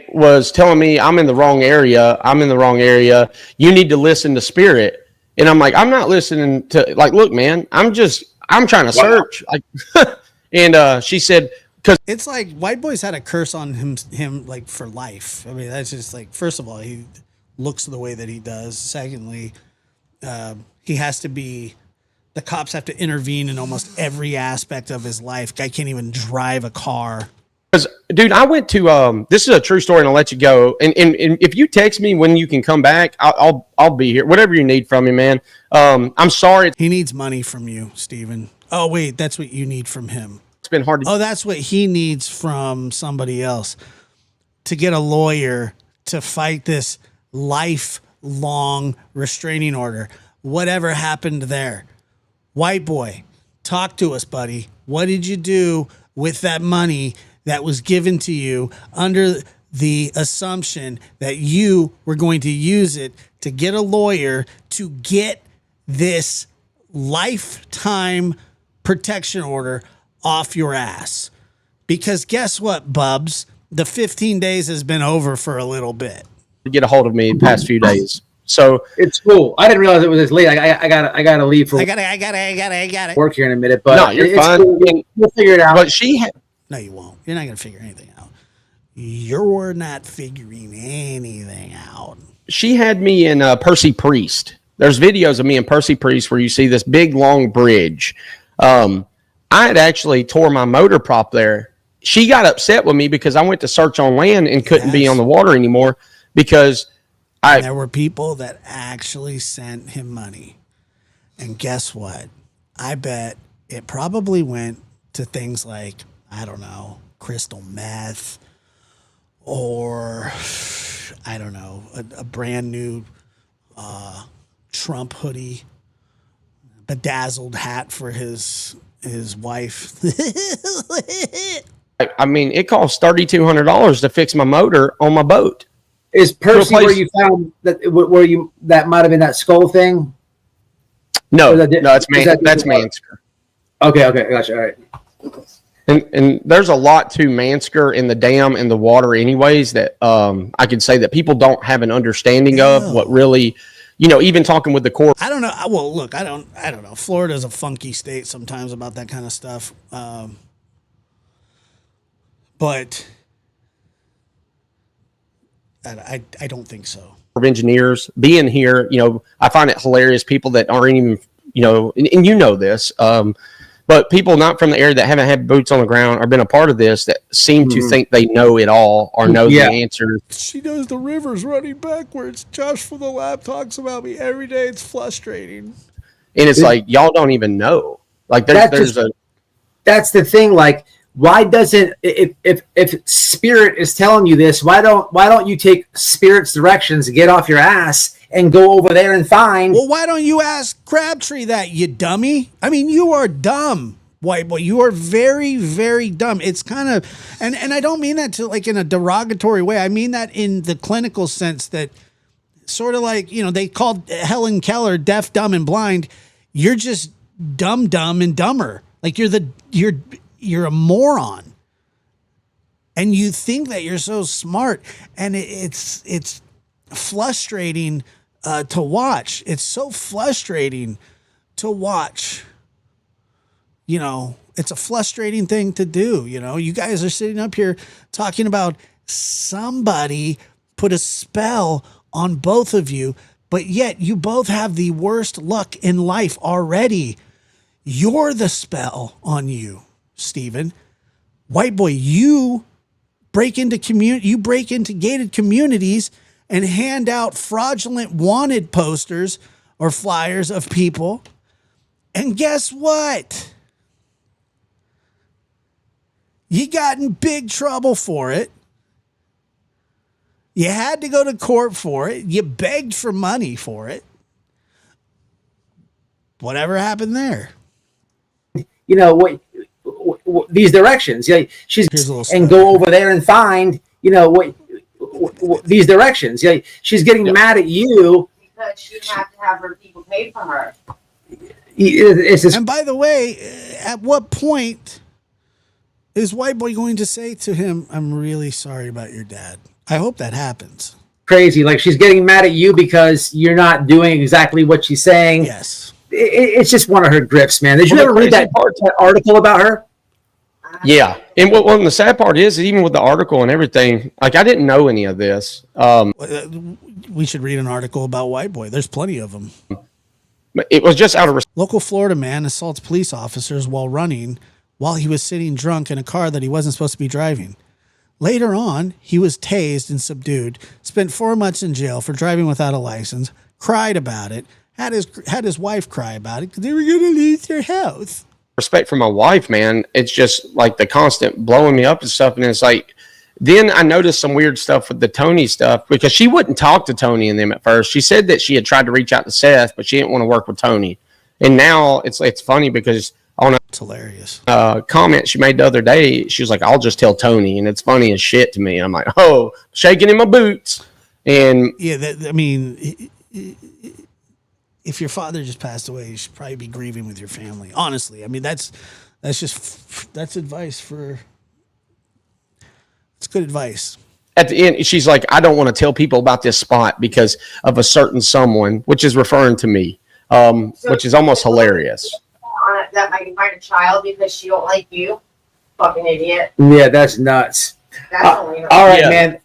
was telling me I'm in the wrong area. I'm in the wrong area. You need to listen to spirit. And I'm like, I'm not listening to, like, look, man, I'm trying to search. Like, and she said, because it's like white boy's had a curse on him like for life. I mean, that's just like, first of all, he looks the way that he does. Secondly, he has to be, the cops have to intervene in almost every aspect of his life. Guy can't even drive a car. Because, dude, I went to this is a true story, and I'll let you go. And if you text me when you can come back, I'll be here. Whatever you need from me, man. I'm sorry. He needs money from you, Steven. Oh wait, that's what you need from him. It's been hard to. Oh, that's what he needs from somebody else, to get a lawyer to fight this lifelong restraining order. Whatever happened there? White boy, talk to us, buddy. What did you do with that money that was given to you under the assumption that you were going to use it to get a lawyer to get this lifetime protection order off your ass? Because guess what, Bubs? The 15 days has been over for a little bit. Get a hold of me the past few days. So it's cool. I didn't realize it was this late. I gotta leave for. I got it. Work here in a minute, but no, you're fine. Cool. We'll figure it out. But she had. No, you won't. You're not gonna figure anything out. You're not figuring anything out. She had me in Percy Priest. There's videos of me in Percy Priest where you see this big long bridge. I had actually tore my motor prop there. She got upset with me because I went to search on land and couldn't be on the water anymore because there were people that actually sent him money. And guess what? I bet it probably went to things like, I don't know, crystal meth, or I don't know, a brand new Trump hoodie, bedazzled hat for his wife. I mean, it costs $3,200 to fix my motor on my boat. Is Percy Replace- where you found that might have been that skull thing? No, Or that- no, is that- that's Mansker. Okay, gotcha. All right. And there's a lot to Mansker in the dam and the water, anyways. That I could say that people don't have an understanding of what really, even talking with the Corps. I don't know. Well, look, I don't know. Florida's a funky state sometimes about that kind of stuff. But I don't think so. Of engineers being here, I find it hilarious. People that aren't even, and this, but people not from the area that haven't had boots on the ground or been a part of this that seem to think they know it all or know the answers. She knows the river's running backwards. Josh from the lab talks about me every day. It's frustrating. And it's like, y'all don't even know. Like that's the thing. Like, why doesn't, if Spirit is telling you this, why don't you take Spirit's directions, get off your ass, and go over there and find? Well, why don't you ask Crabtree that, you dummy? I mean, you are dumb, white boy. You are very, very dumb. It's kind of, and I don't mean that to like in a derogatory way. I mean that in the clinical sense that sort of like, they called Helen Keller deaf, dumb, and blind. You're just dumb, and dumber. Like you're a moron. And you think that you're so smart, and it's frustrating to watch. It's so frustrating to watch. It's a frustrating thing to do. You guys are sitting up here talking about somebody put a spell on both of you, but yet you both have the worst luck in life already. You're the spell on you, Steven. White boy, you break into gated communities and hand out fraudulent wanted posters or flyers of people. And guess what? You got in big trouble for it. You had to go to court for it. You begged for money for it. Whatever happened there? What these directions. She's and go over there and find. What these directions. She's getting mad at you because she have to have her people pay for her. And by the way, at what point is white boy going to say to him, "I'm really sorry about your dad"? I hope that happens. Crazy. Like, she's getting mad at you because you're not doing exactly what she's saying. Yes. It's just one of her grips, man. Did you ever read that article about her? Yeah. And the sad part is even with the article and everything, like I didn't know any of this. We should read an article about white boy. There's plenty of them. But it was just out of Local Florida man assaults police officers while he was sitting drunk in a car that he wasn't supposed to be driving. Later on, he was tased and subdued, spent 4 months in jail for driving without a license, cried about it, had his wife cry about it because they were going to lose their house. respect for my wife, man. It's just like the constant blowing me up and stuff. And it's like, then I noticed some weird stuff with the Tony stuff because she wouldn't talk to Tony and them at first. She said that she had tried to reach out to Seth, but she didn't want to work with Tony. And now it's funny because on It's hilarious. comment she made the other day, she was like, I'll just tell Tony. And it's funny as shit to me. I'm like, oh, shaking in my boots. And yeah, I mean, if your father just passed away, you should probably be grieving with your family. Honestly, I mean, that's advice for. It's good advice. at the end, she's like, I don't want to tell people about this spot because of a certain someone, which is referring to me, which is almost hilarious. That might find a child because she don't like you. Fucking idiot. Yeah, that's nuts. That's only All right, Yeah. man.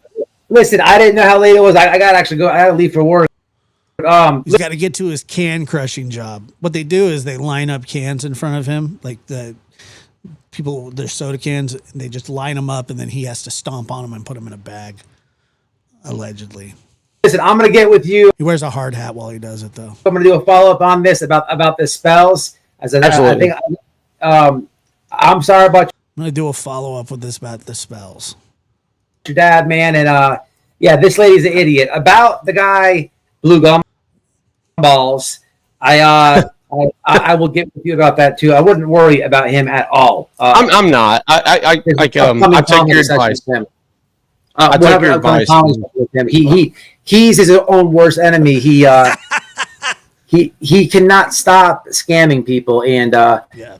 Listen, I didn't know how late it was. I got to actually go. I got to leave for work. He's got to get to his can crushing job. What they do is they line up cans in front of him, like the people, their soda cans. And they just line them up, and then he has to stomp on them and put them in a bag. Allegedly, Listen, I'm gonna get with you. he wears a hard hat while he does it, though. I'm gonna do a follow up on this about the spells. Absolutely. I think I'm sorry about I'm gonna do a follow up with this about the spells. your dad, man, and yeah, this lady's an idiot. About the guy blue gum balls. I I will get with you about that too. I wouldn't worry about him at all. I'm not. I take your advice. I took your advice. With him. He's his own worst enemy. He cannot stop scamming people, and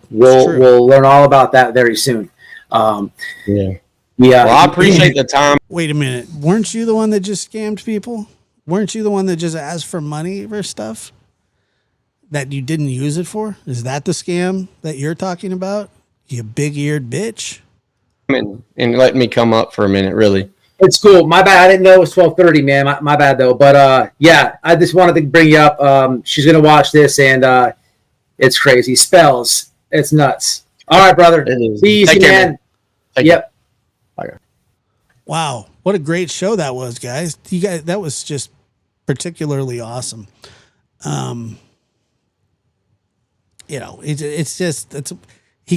we'll learn all about that very soon. Yeah. Well, I appreciate the time. Wait a minute. Weren't you the one that just scammed people? Weren't you the one that just asked for money for stuff that you didn't use it for? Is that the scam that you're talking about? You big-eared bitch. And letting me come up for a minute, really. It's cool. My bad. I didn't know it was 12:30, man. My bad though. But yeah, I just wanted to bring you up. She's gonna watch this, and it's crazy. Spells. It's nuts. All right, brother. See you, man. Yep. Wow, what a great show that was, guys. That was just particularly awesome. He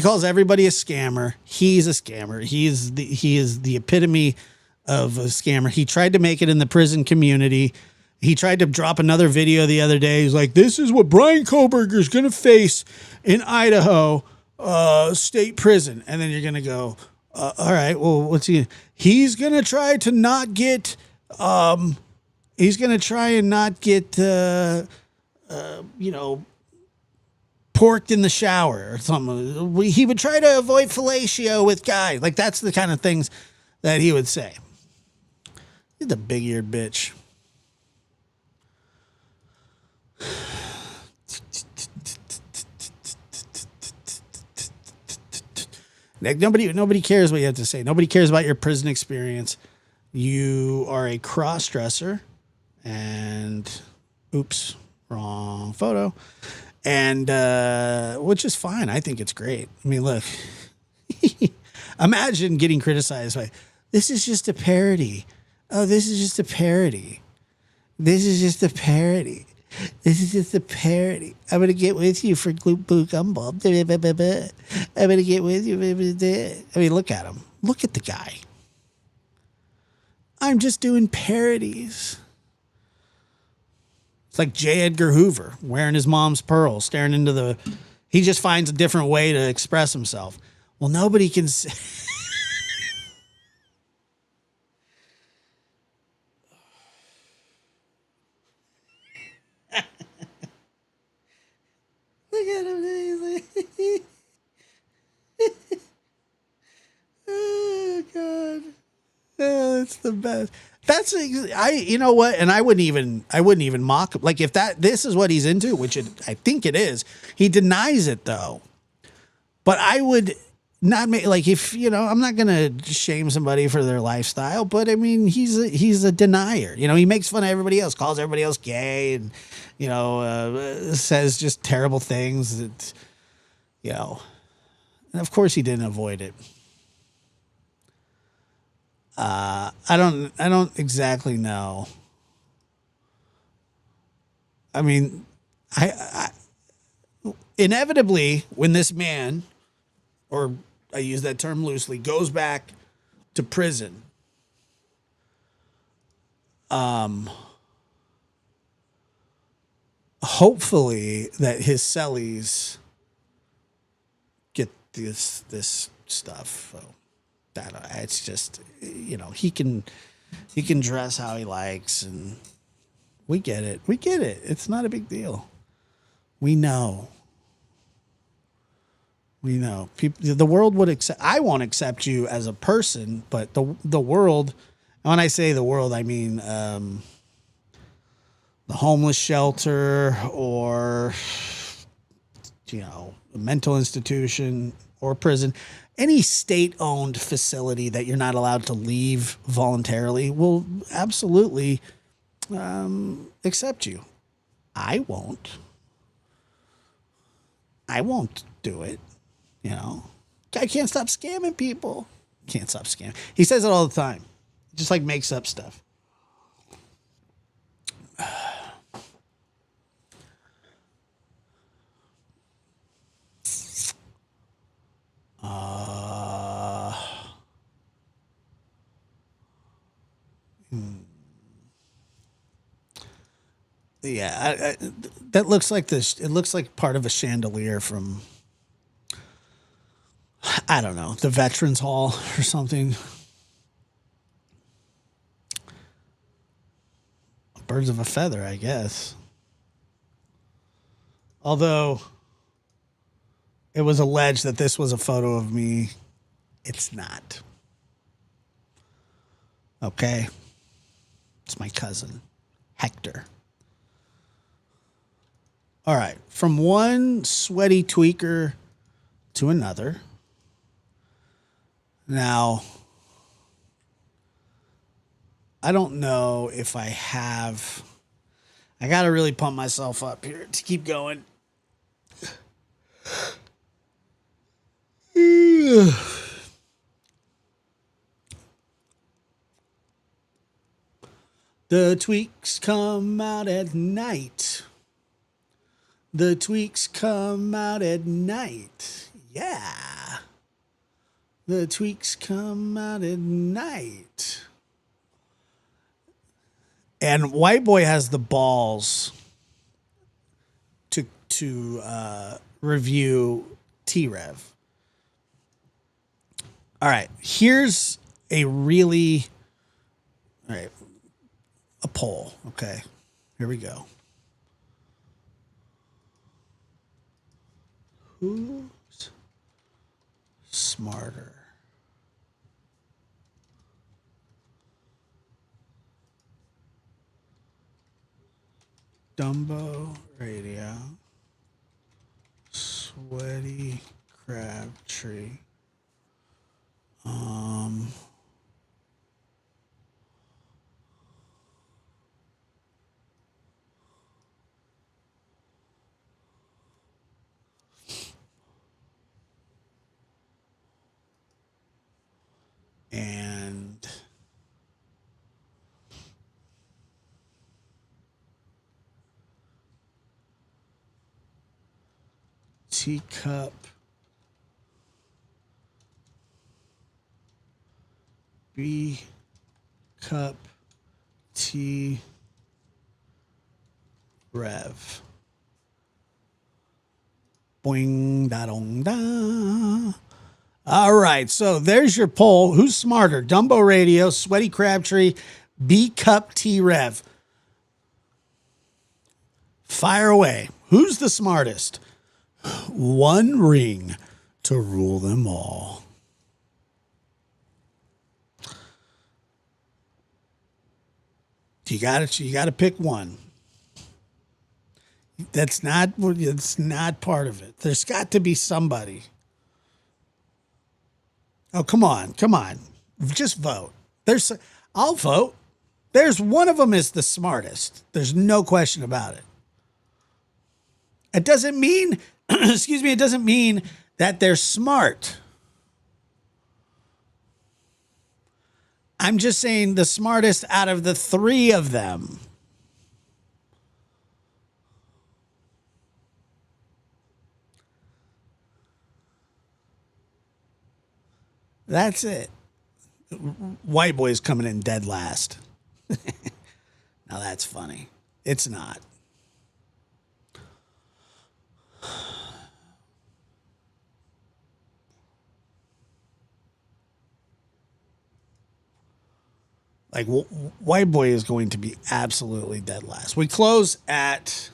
calls everybody a scammer. He's a scammer. He is the epitome of a scammer. He tried to make it in the prison community. He tried to drop another video the other day. He's like, "This is what Brian Koberger's going to face in Idaho state prison." And then you're going to go, all right, well, what's he's going to try to not get, he's going to try and not get, porked in the shower or something. He would try to avoid fellatio with guys. Like, that's the kind of things that he would say. He's the big-eared bitch. Like, nobody cares what you have to say. Nobody cares about your prison experience. You are a cross-dresser, and oops, wrong photo. And which is fine. I think it's great. I mean, look, imagine getting criticized by, "This is just a parody. Oh, this is just a parody. This is just a parody. This is just a parody. I'm going to get with you for Blue Gumball. I'm going to get with you." I mean, look at him. Look at the guy. I'm just doing parodies. It's like J. Edgar Hoover wearing his mom's pearls, staring into the... He just finds a different way to express himself. Well, nobody can say... Look at him. He's like, oh God. Oh, that's the best. That's you know what? And I wouldn't even mock him. Like, if this is what he's into, which I think it is, he denies it though. But I would not make, like, if, I'm not going to shame somebody for their lifestyle, but I mean, he's a denier. He makes fun of everybody else, calls everybody else gay, and, says just terrible things that, and of course he didn't avoid it. I don't exactly know. I mean, I inevitably, when this man, or I use that term loosely, goes back to prison, hopefully that his cellies get this stuff. That it's just, he can dress how he likes, and we get it. It's not a big deal. We know. People, the world would accept. I won't accept you as a person, but the world. And when I say the world, I mean the homeless shelter, or a mental institution or prison. Any state-owned facility that you're not allowed to leave voluntarily will absolutely accept you. I won't do it. I can't stop scamming people. Can't stop scamming. He says it all the time. Just like makes up stuff. Yeah, that looks like this. It looks like part of a chandelier from, I don't know, the Veterans Hall or something. Birds of a feather, I guess. Although it was alleged that this was a photo of me, it's not. Okay. It's my cousin, Hector. All right. From one sweaty tweaker to another. Now, I don't know if I have. I got to really pump myself up here to keep going. The tweaks come out at night. The tweaks come out at night. Yeah. The tweaks come out at night. And White Boy has the balls to review T-Rev. All right, here's a poll. Okay, here we go. Who's smarter? Dumbo Radio, Sweaty Crabtree, and Teacup B Cup T Rev. Boing da dong da. All right, so there's your poll. Who's smarter? Dumbo Radio, Sweaty Crabtree, B Cup T Rev. Fire away. Who's the smartest? One ring to rule them all. You got to pick one. It's not part of it. There's got to be somebody. Oh, come on. Just vote. I'll vote. There's one of them is the smartest. There's no question about it. It doesn't mean, it doesn't mean that they're smart. I'm just saying the smartest out of the three of them. That's it. White Boy's coming in dead last. Now that's funny. It's not. Like, White Boy is going to be absolutely dead last. We close at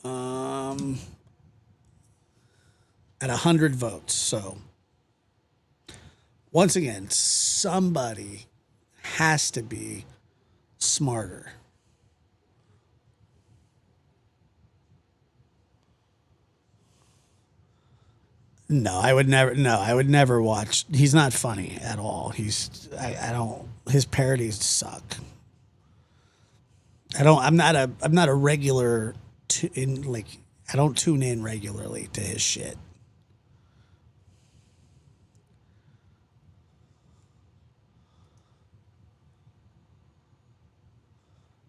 100 votes. So once again, somebody has to be smarter. No, I would never watch. He's not funny at all. His parodies suck. I'm not a regular I don't tune in regularly to his shit.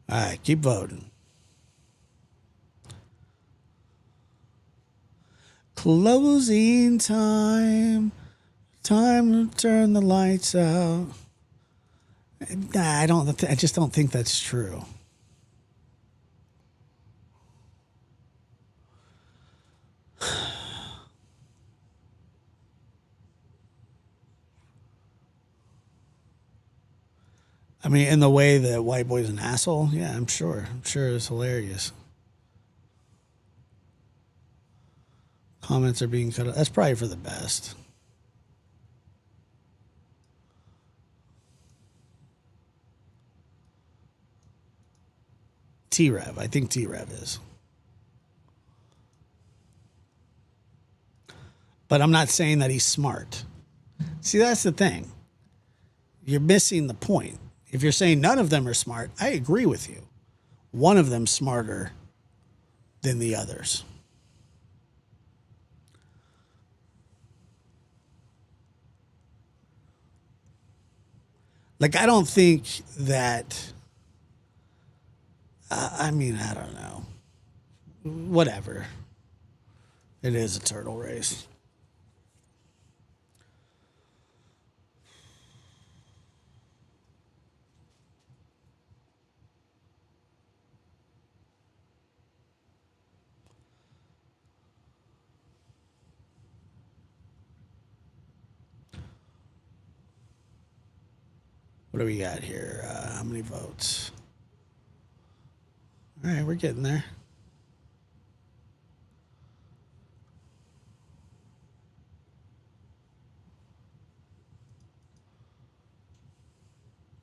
All right, keep voting. Closing time. Time to turn the lights out. Nah, I just don't think that's true. I mean, in the way that white boy's an asshole, yeah, I'm sure. I'm sure it's hilarious. Comments are being cut off. That's probably for the best. T-Rev. I think T-Rev is. But I'm not saying that he's smart. See, that's the thing. You're missing the point. If you're saying none of them are smart, I agree with you. One of them's smarter than the others. Like, I don't think that, I mean, I don't know. Whatever. It is a turtle race. What do we got here? How many votes? All right, we're getting there.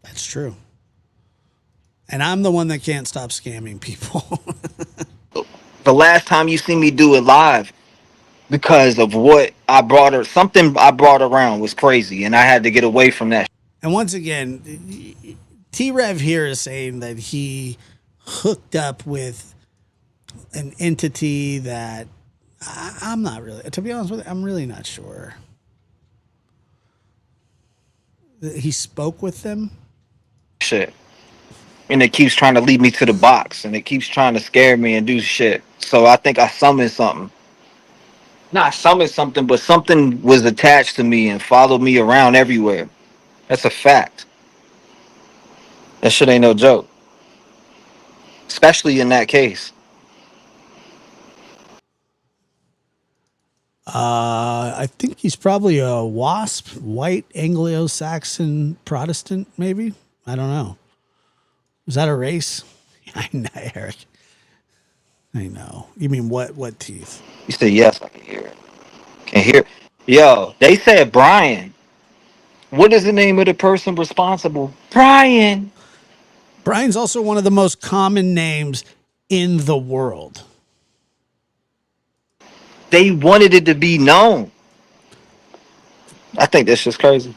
That's true. And I'm the one that can't stop scamming people. The last time you see me do it live, because of what I brought her, something I brought around was crazy, and I had to get away from that. And once again, T-Rev here is saying that he hooked up with an entity that I'm not really, to be honest with you, I'm really not sure. He spoke with them? Shit. And it keeps trying to lead me to the box, and it keeps trying to scare me and do shit. So I think I summoned something. Not summoned something, but something was attached to me and followed me around everywhere. That's a fact. That shit ain't no joke. Especially in that case. I think he's probably a WASP, white Anglo-Saxon Protestant, maybe. I don't know. Is that a race? I know, Eric. I know. You mean what teeth? You said yes, I can hear it. Can hear. Yo, they said Brian. What is the name of the person responsible? Brian. Brian's also one of the most common names in the world. They wanted it to be known. I think that's just crazy.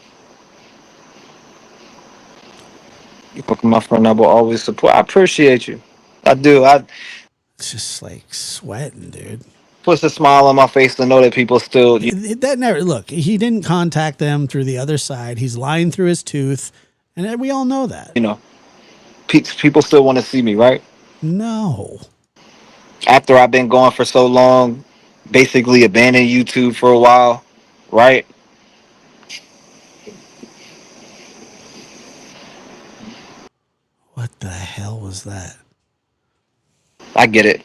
You fucking my friend, I will always support. I appreciate you. I do. It's just like sweating, dude. Puts a smile on my face to know that people still. That never look. He didn't contact them through the other side. He's lying through his tooth, and we all know that. You know, people still want to see me, right? No. After I've been gone for so long, basically abandoned YouTube for a while, right? What the hell was that? I get it.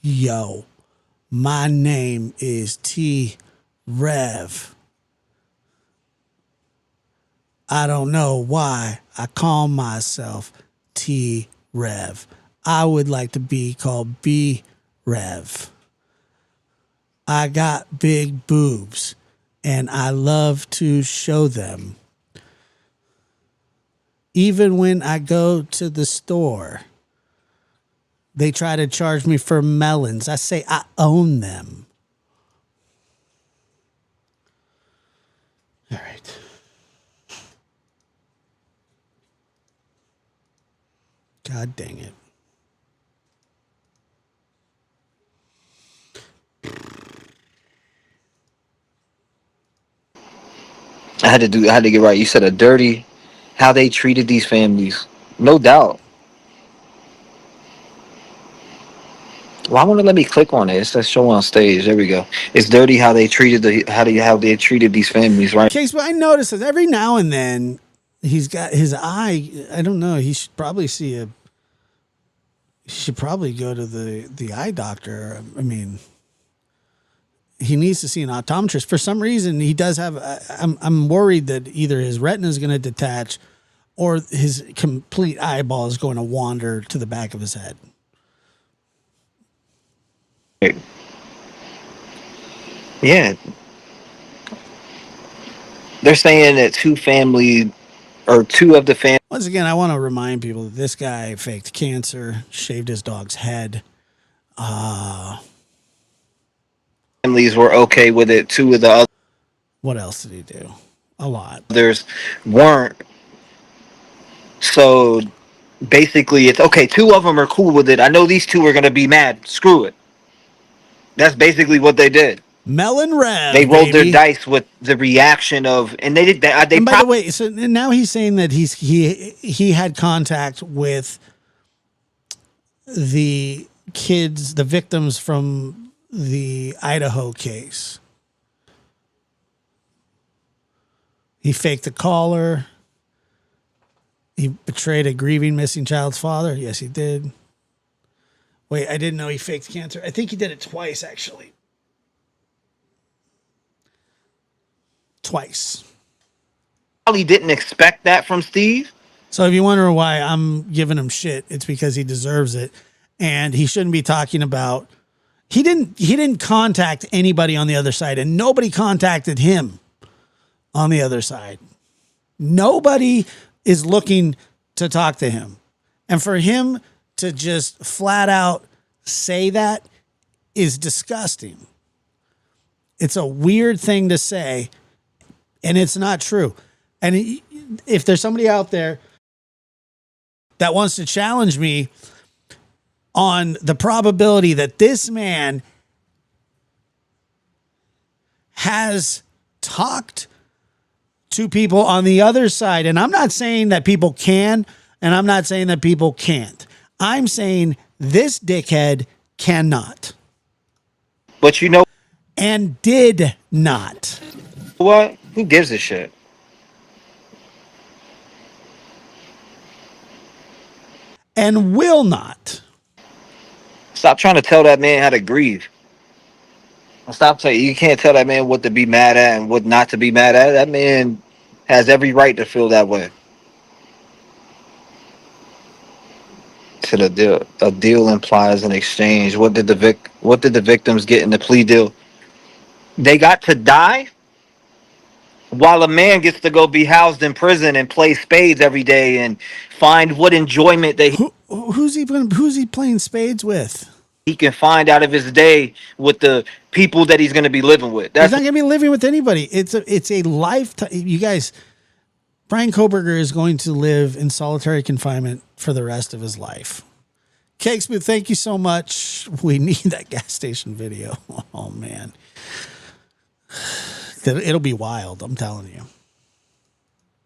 Yo. My name is T-Rev. I don't know why I call myself T-Rev. I would like to be called B-Rev. I got big boobs, and I love to show them. Even when I go to the store, they try to charge me for melons. I say I own them. All right. God dang it. I had to get right. You said a dirty, how they treated these families. No doubt. Why won't it let me click on it? It says show on stage. There we go. It's dirty how they treated how they treated these families, right? Case, but I notice that every now and then he's got his eye. I don't know. He should probably see a. He should probably go to the eye doctor. I mean, he needs to see an optometrist. For some reason, he does have. I'm worried that either his retina is going to detach, or his complete eyeball is going to wander to the back of his head. Yeah. They're saying that two of the families Once again, I want to remind people that this guy faked cancer, shaved his dog's head. were okay with it. Two of the What else did he do? A lot. others weren't. So basically, it's okay. Two of them are cool with it. I know these two are going to be mad. Screw it. That's basically what they did. Melon Rev. They rolled baby. their dice with the reaction of, and they did that. And by the way, so now he's saying that he had contact with the kids, the victims from the Idaho case. He faked the caller. He betrayed a grieving missing child's father. Yes, he did. Wait, I didn't know he faked cancer. I think he did it twice, actually. Twice. Probably didn't expect that from Steve. So if you wonder why I'm giving him shit, it's because he deserves it. And he shouldn't be talking about he didn't contact anybody on the other side, and nobody contacted him on the other side. Nobody is looking to talk to him. And for him to just flat out say that is disgusting. It's a weird thing to say, and it's not true. And if there's somebody out there that wants to challenge me on the probability that this man has talked to people on the other side, and I'm not saying that people can, and I'm not saying that people can't. I'm saying this dickhead cannot. But you know, and did not. What? Who gives a shit? And will not. Stop trying to tell that man how to grieve. Stop saying you can't tell that man what to be mad at and what not to be mad at. That man has every right to feel that way. To the deal, a deal implies an exchange. What did the victims get in the plea deal? They got to die, while a man gets to go be housed in prison and play spades every day and find what enjoyment that who's he playing spades with? He can find out of his day with the people that he's going to be living with. He's not going to be living with anybody. It's a lifetime. You guys, Brian Koberger is going to live in solitary confinement for the rest of his life. Cakesmooth, thank you so much. We need that gas station video. Oh man, it'll be wild. I'm telling you.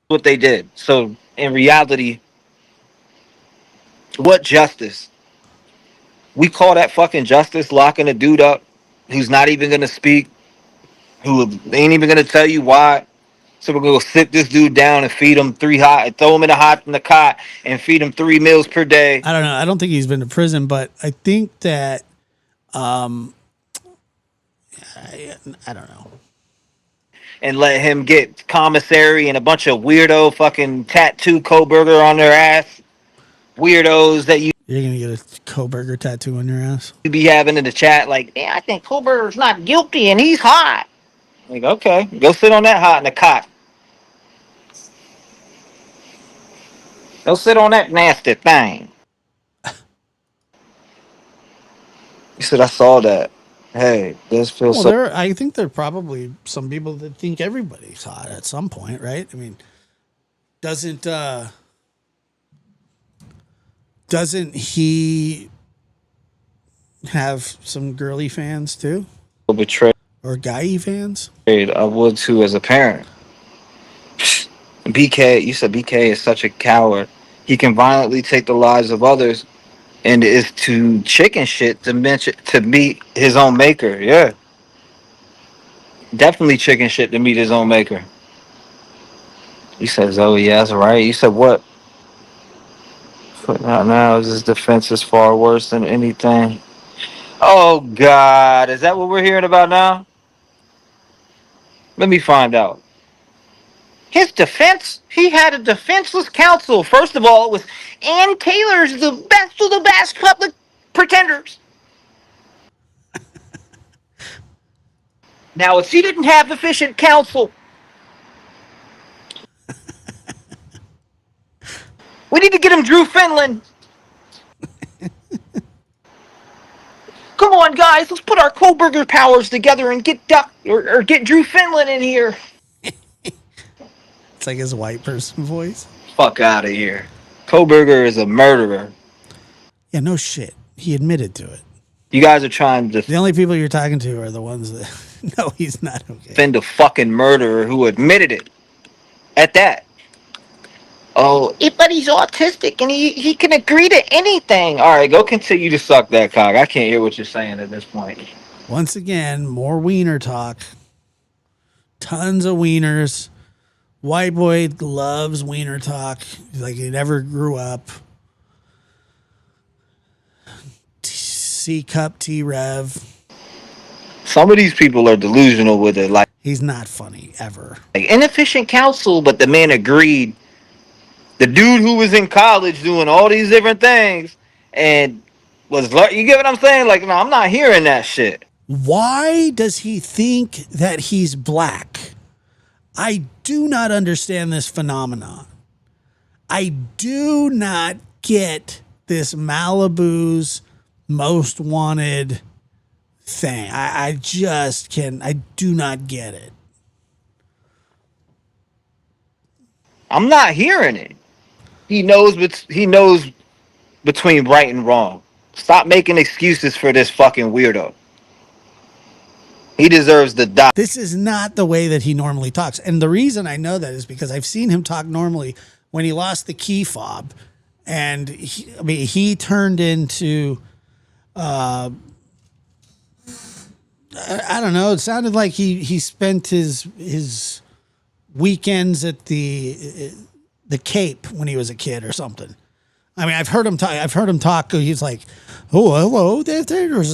What they did. So in reality, what justice? We call that fucking justice, locking a dude up who's not even going to speak, who ain't even going to tell you why. So we're going to sit this dude down and feed him throw him in the cot and feed him 3 meals per day. I don't know. I don't think he's been to prison, but I think that, I don't know. And let him get commissary and a bunch of weirdo fucking tattoo Koberger on their ass. Weirdos that you're going to get a Koberger tattoo on your ass? You be having in the chat like, yeah, I think Koberger's not guilty and he's hot. Like, okay, go sit on that hot in the cot. Go sit on that nasty thing. He said, I saw that. Hey, this feels Well, so. I think there are probably some people that think everybody's hot at some point, right? I mean, doesn't doesn't he have some girly fans too, Betrayed. or guy fans? I would too as a parent. BK, you said BK is such a coward. He can violently take the lives of others and is to chicken shit to mention to meet his own maker. Yeah, definitely chicken shit to meet his own maker. He says, "Oh yeah, that's right." You said what? Footnote now is his defense is far worse than anything. Oh God, is that what we're hearing about now? Let me find out. His defense? He had a defenseless counsel. First of all, it was Ann Taylor's the best of the best public pretenders. Now, if she didn't have efficient counsel, we need to get him Drew Finland. Come on, guys, let's put our Koberger powers together and get Duck or get Drew Finland in here. It's like his white person voice. Fuck out of here. Koberger is a murderer. Yeah, no shit. He admitted to it. You guys are trying to The only people you're talking to are the ones that no, he's not okay. defend a fucking murderer who admitted it. At that. Oh, but he's autistic and he can agree to anything. All right, go continue to suck that cock. I can't hear what you're saying at this point. Once again, more wiener talk. Tons of wieners. White boy loves wiener talk. Like he never grew up. C cup T Rev. Some of these people are delusional with it. Like He's not funny ever. inefficient counsel, but the man agreed. The dude who was in college doing all these different things and you get what I'm saying? Like, no, I'm not hearing that shit. Why does he think that he's black? I do not understand this phenomenon. I do not get this Malibu's most wanted thing. I do not get it. I'm not hearing it. He knows between right and wrong. Stop making excuses for this fucking weirdo. He deserves to die. This is not the way that he normally talks. And the reason I know that is because I've seen him talk normally when he lost the key fob. And he turned into, I don't know. It sounded like he spent his weekends at the Cape when he was a kid or something. I mean, I've heard him talk. He's like, "Oh, hello, there's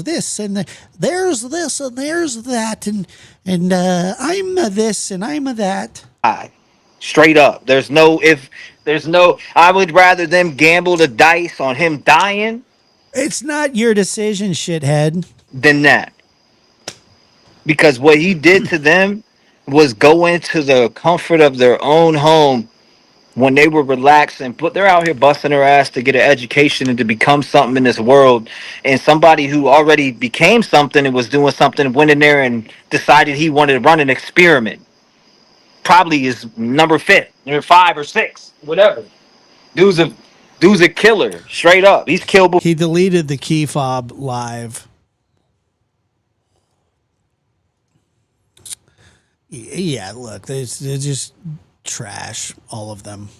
this and there's this and there's that and I'm this and I'm that." Straight up. There's no if. There's no. I would rather them gamble the dice on him dying. It's not your decision, shithead. Than that. Because what he did to them was go into the comfort of their own home when they were relaxing, but they're out here busting their ass to get an education and to become something in this world. And somebody who already became something and was doing something went in there and decided he wanted to run an experiment. Probably is number 5 or 6, whatever. Dude's a killer, straight up. He's killable. He deleted the key fob live. Yeah, look, they're just trash, all of them.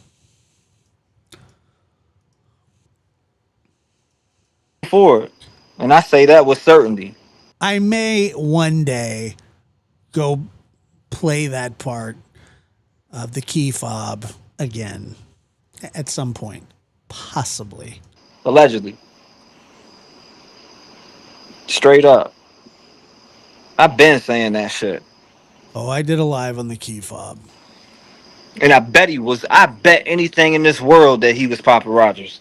Forward, and I say that with certainty. I may one day go play that part of the key fob again at some point, possibly. Allegedly. Straight up. I've been saying that shit. Oh, I did a live on the key fob. And I bet anything in this world that he was Papa Rogers.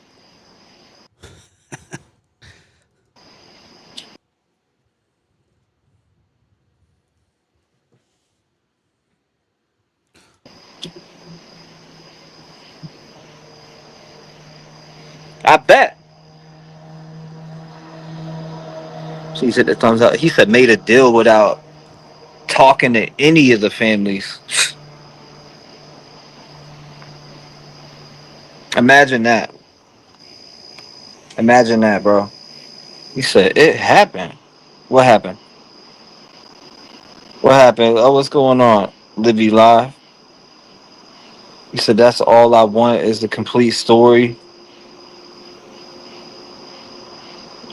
I bet. She said the thumbs up. He said made a deal without talking to any of the families. Imagine that. Imagine that, bro. He said it happened. What happened? What happened? Oh, what's going on? Livy live. He said that's all I want is the complete story.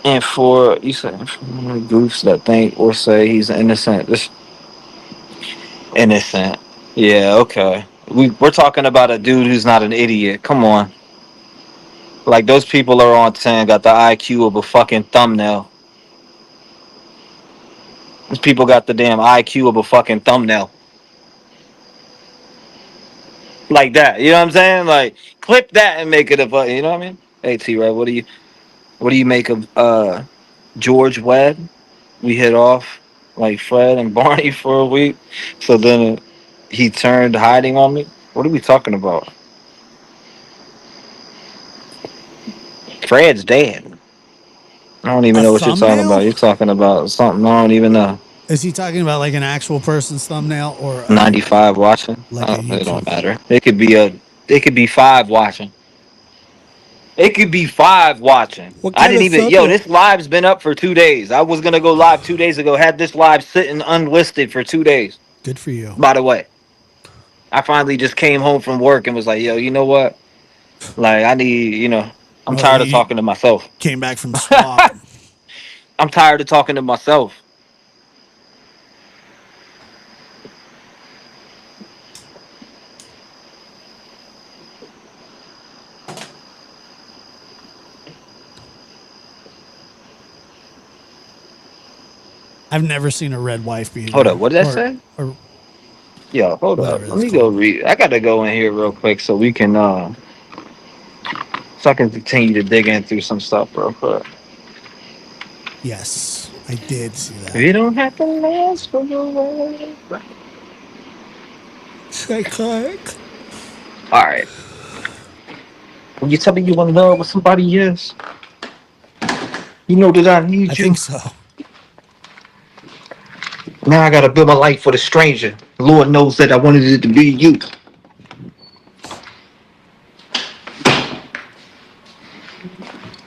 And for you said goofs that think or say he's innocent. Just innocent. Yeah, okay. We're talking about a dude who's not an idiot. Come on. Like those people are on 10, got the IQ of a fucking thumbnail. Those people got the damn IQ of a fucking thumbnail. Like that. You know what I'm saying? Like clip that and make it a you know what I mean? Hey T Ray, what do you make of George Webb? We hit off like Fred and Barney for a week. So then he turned hiding on me. What are we talking about? Fred's dead. I don't even know what you're talking about. You're talking about something I don't even know. Is he talking about like an actual person's thumbnail or 95 watching? It don't matter. It could be 5 watching. It could be 5 watching. I didn't even this live's been up for 2 days. I was gonna go live 2 days ago, had this live sitting unlisted for 2 days. Good for you. By the way. I finally just came home from work and was like, yo, you know what? Like I need, I'm tired of talking to myself. Came back from swap. I'm tired of talking to myself. I've never seen a red wife beater. Hold up, what did that say? Yo, hold up. Let me go read. I gotta go in here real quick so we can so I can continue to dig in through some stuff real quick. Yes, I did see that. You don't have to last for your life. Psychotic. Alright. When you tell me you want to know what somebody is, you know that I need you. I think so. Now I gotta build my life for the stranger. Lord knows that I wanted it to be you.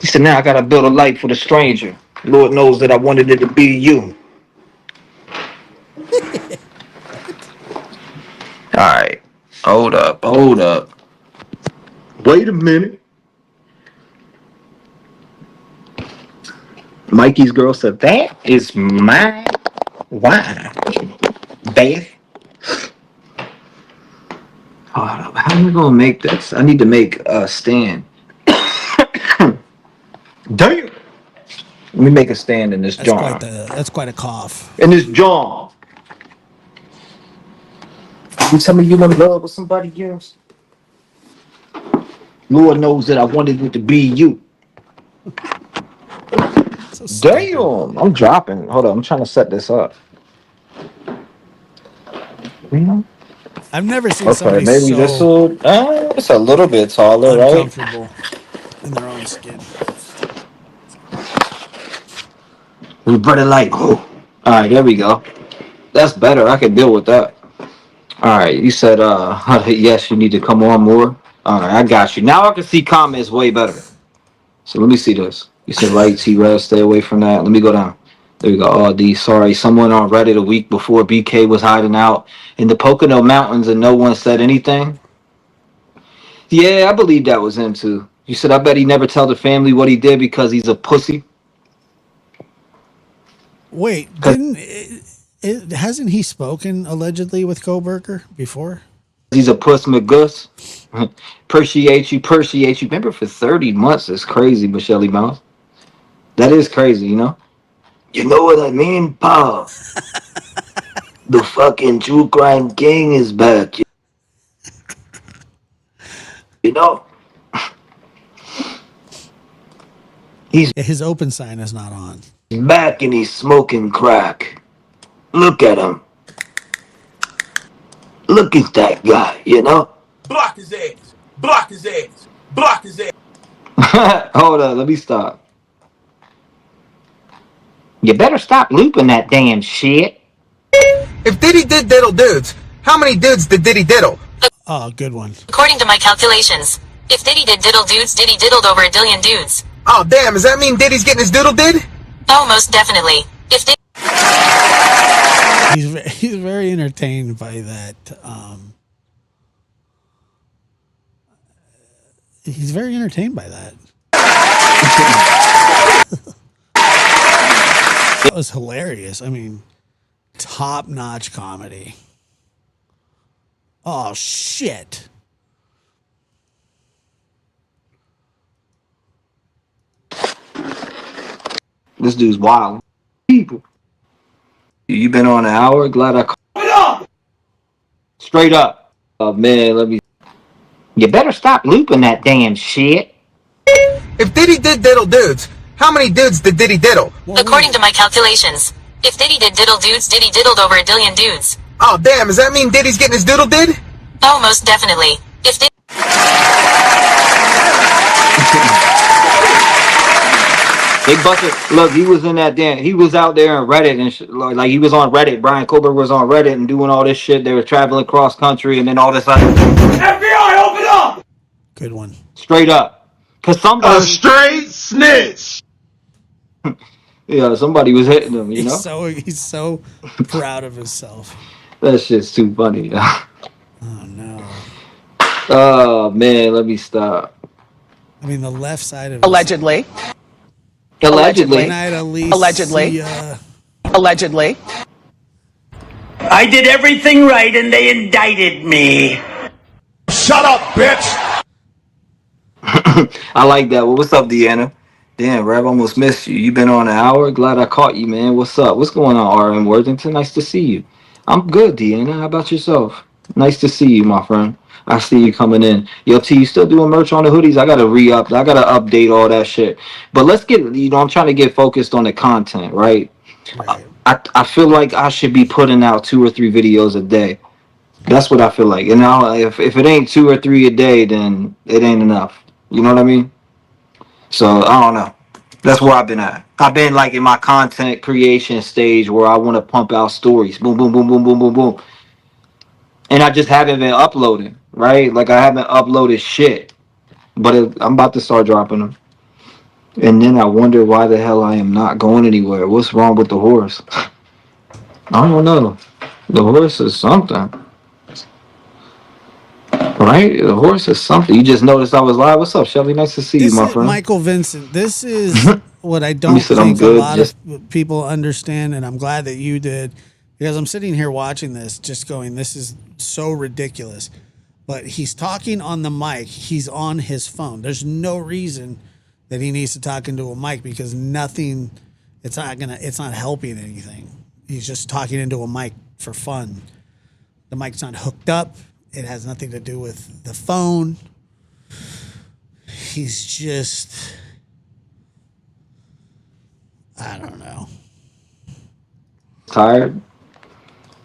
He said, now I gotta build a life for the stranger. Lord knows that I wanted it to be you. Alright. Hold up. Wait a minute. Mikey's girl said, that is my wine. Beth. How am I gonna make this? I need to make a stand. Damn. Let me make a stand in this jar. That's quite a cough. In this jar. You tell me you in love with somebody else? Lord knows that I wanted it to be you. Damn. I'm dropping. Hold on. I'm trying to set this up. I've never seen somebody maybe this will. It's a little bit taller, right? Uncomfortable in their own skin. We brought it like, oh. All right, there we go. That's better. I can deal with that. All right, you said, yes, you need to come on more. All right, I got you. Now I can see comments way better. So let me see this. You said, right, T-Red, stay away from that. Let me go down. There we go. Oh, D, sorry. Someone on Reddit a week before BK was hiding out in the Pocono Mountains and no one said anything. Yeah, I believe that was him too. You said, I bet he never tell the family what he did because he's a pussy. Wait, hasn't he spoken allegedly with Koberger before? He's a puss McGuss. Appreciate you. Remember for 30 months, it's crazy, Michelle Mouse. That is crazy, you know? You know what I mean, Paul? The fucking true crime king is back. You know? His open sign is not on. He's back and he's smoking crack. Look at him. Look at that guy, you know? Block his ass. Block his ass. Block his ass. Hold on, let me stop. You better stop looping that damn shit. If Diddy did diddle dudes, how many dudes did Diddy diddle? Oh, good one. According to my calculations, if Diddy did diddle dudes, Diddy diddled over 1 billion dudes. Oh, damn, does that mean Diddy's getting his doodle did? Oh, most definitely. If Diddy... He's very entertained by that. He's very entertained by that. That was hilarious. I mean, top-notch comedy. Oh, shit. This dude's wild. People. You been on an hour? Glad I called. Straight up. Oh, man, let me... You better stop looping that damn shit. If Diddy did diddle dudes, how many dudes did Diddy diddle? According to my calculations, if Diddy did diddle dudes, Diddy diddled over 1 billion dudes. Oh, damn, does that mean Diddy's getting his doodle did? Oh, most definitely. If Diddy... They busted. Look, he was in that damn. He was out there on Reddit and like he was on Reddit. Brian Colbert was on Reddit and doing all this shit. They were traveling cross country and then all this other. FBI, open up! Good one. Straight up, cause somebody. A straight snitch. Yeah, somebody was hitting him. You know. He's so proud of himself. That shit's too funny. Oh no. Oh man, let me stop. I mean, the left side of Allegedly. Allegedly. Allegedly. Allegedly. I did everything right and they indicted me. Shut up, bitch. I like that. Well, what's up, Deanna? Damn, Rev, almost missed you. You been on an hour? Glad I caught you, man. What's up? What's going on, RM Worthington? Nice to see you. I'm good, Deanna. How about yourself? Nice to see you, my friend. I see you coming in. Yo, T, you still doing merch on the hoodies? I gotta re-up. I gotta update all that shit. But let's get, I'm trying to get focused on the content, right? I feel like I should be putting out 2 or 3 videos a day. That's what I feel like. And now, if it ain't 2 or 3 a day, then it ain't enough. You know what I mean? So, I don't know. That's where I've been at. I've been like in my content creation stage where I want to pump out stories. Boom, boom, boom, boom, boom, boom, boom. And I just haven't been uploading, right? Like I haven't uploaded shit. But I'm about to start dropping them. And then I wonder why the hell I am not going anywhere. What's wrong with the horse? I don't know. The horse is something. Right? The horse is something. You just noticed I was live. What's up, Shelly? Nice to see you, my friend. Michael Vincent. This is what I don't think a lot of people understand, and I'm glad that you did, because I'm sitting here watching this just going, this is so ridiculous. But he's talking on the mic. He's on his phone. There's no reason that he needs to talk into a mic because nothing, it's not helping anything. He's just talking into a mic for fun. The mic's not hooked up. It has nothing to do with the phone. He's just, I don't know. Tired?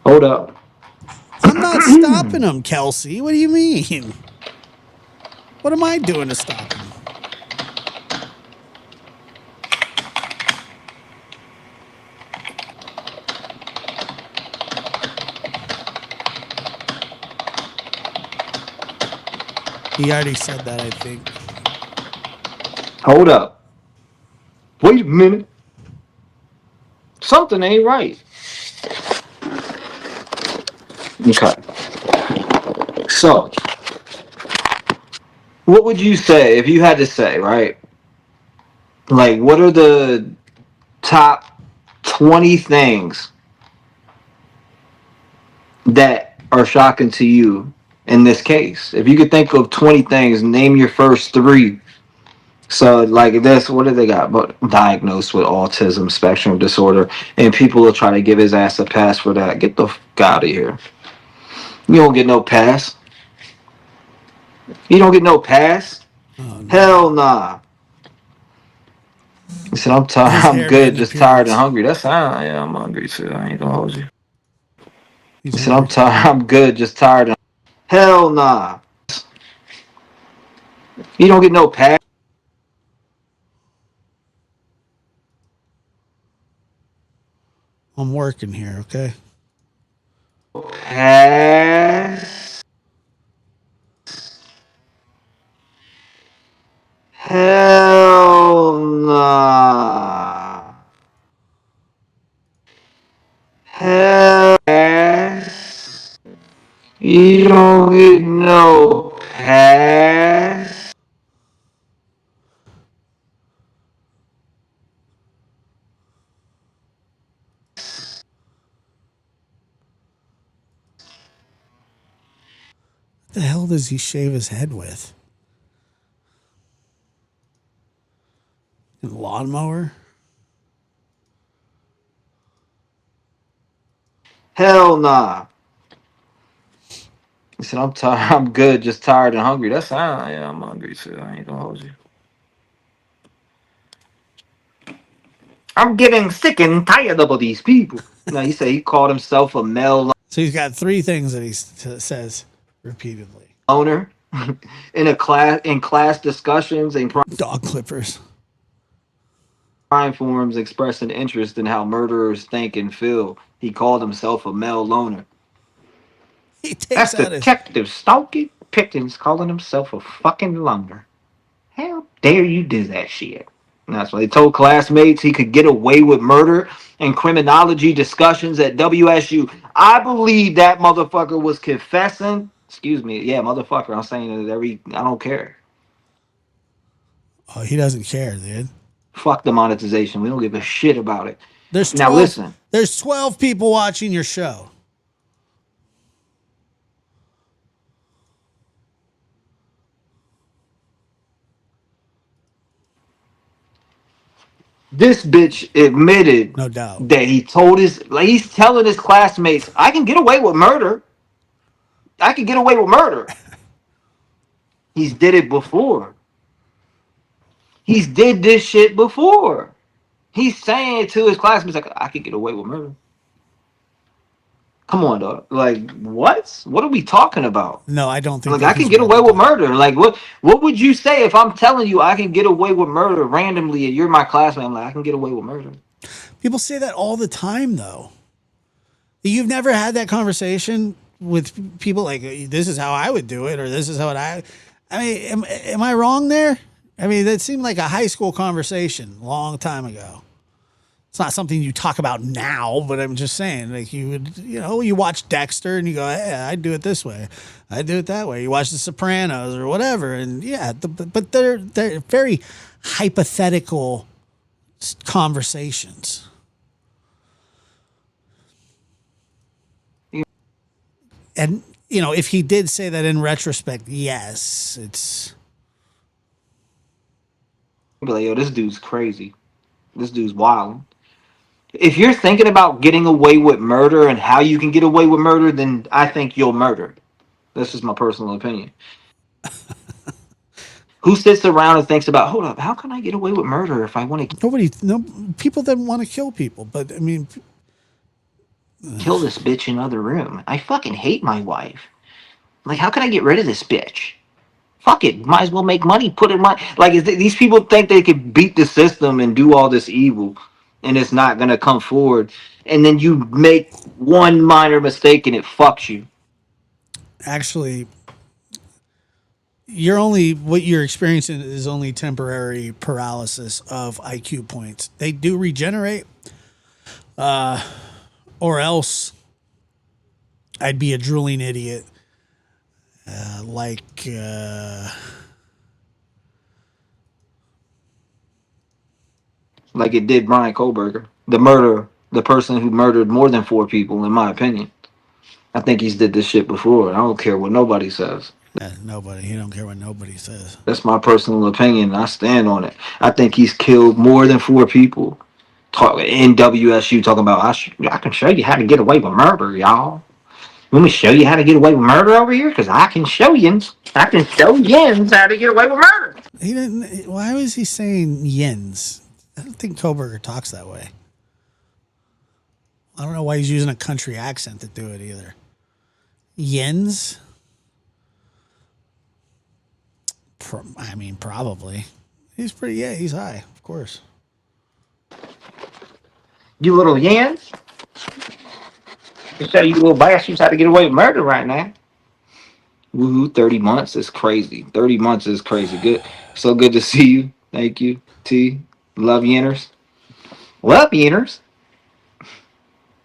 Hold up. I'm not stopping him, Kelsey. What do you mean? What am I doing to stop him? He already said that, I think. Hold up. Wait a minute. Something ain't right. Okay. So, what would you say if you had to say, right? Like, what are the top 20 things that are shocking to you in this case? If you could think of 20 things, name your first 3. So, like this, what do they got? But diagnosed with autism spectrum disorder, and people will try to give his ass a pass for that. Get the fuck out of here. You don't get no pass. You don't get no pass. Oh, no. Hell nah. He said, I'm tired. I'm good, just tired and hungry. That's how I am. I'm hungry too. I ain't gonna hold you. He said, I'm tired. I'm good, just tired. And hell nah. You don't get no pass. I'm working here, okay? Hell nah. Hell ass. You don't get no ass. What the hell does he shave his head with? A lawnmower? Hell nah. He said, I'm tired. I'm good, just tired and hungry. That's yeah, I'm hungry, so I ain't gonna hold you. I'm getting sick and tired of all these people. No, he said he called himself a male So he's got three things that he says repeatedly. loner in class discussions and Dog clippers. crime forums expressing interest in how murderers think and feel. He called himself a male loner. He takes That's out his Detective Stalky Pickens calling himself a fucking loner. How dare you do that shit? And that's why they told classmates he could get away with murder and criminology discussions at WSU. I believe that motherfucker was confessing. Excuse me. Yeah, motherfucker. I'm saying it I don't care. Oh, he doesn't care, dude. Fuck the monetization. We don't give a shit about it. There's 12, now listen. There's 12 people watching your show. This bitch admitted no doubt that he's telling his classmates, I can get away with murder. I can get away with murder. He's did it before. He's did this shit before. He's saying to his classmates, like, I could get away with murder. Come on, dog. Like, what? What are we talking about? No, I don't think. Like, I can get away with murder. Like, what would you say if I'm telling you I can get away with murder randomly and you're my classmate? I'm like, I can get away with murder. People say that all the time, though. You've never had that conversation with people like, this is how I would do it, or this is how I mean, am I wrong there? I mean, that seemed like a high school conversation a long time ago. It's not something you talk about now, but I'm just saying, like, you would, you watch Dexter and you go, hey, I'd do it this way. I'd do it that way. You watch The Sopranos or whatever. And yeah, but they're very hypothetical conversations. And, if he did say that in retrospect, yes, it's. Be like, yo, this dude's crazy. This dude's wild. If you're thinking about getting away with murder and how you can get away with murder, then I think you'll murder. That's just my personal opinion. Who sits around and thinks about, hold up, how can I get away with murder if I want to? People that want to kill people, but I mean, kill this bitch in another room. I fucking hate my wife. Like, how can I get rid of this bitch? Fuck it, might as well make money. Put it in my these people think they could beat the system and do all this evil, and it's not gonna come forward. And then you make one minor mistake and it fucks you. Actually, what you're experiencing is only temporary paralysis of IQ points. They do regenerate, or else I'd be a drooling idiot. Like it did Brian Kohlberger, the person who murdered more than 4 people, in my opinion. I think he's did this shit before. I don't care what nobody says. He don't care what nobody says. That's my personal opinion. I stand on it. I think he's killed more than 4 people. In WSU, talking about I can show you how to get away with murder, y'all. Let me show you how to get away with murder over here, because I can show yins. I can show yins how to get away with murder. He didn't. Why was he saying yins? I don't think Kohlberger talks that way. I don't know why he's using a country accent to do it either. Yins? I mean, probably. He's he's high, of course. You little yins? can tell you little bastards how to get away with murder right now. Woohoo, 30 months is crazy. 30 months is crazy. Good. So good to see you. Thank you, T. Love Yenners. Love Yenners.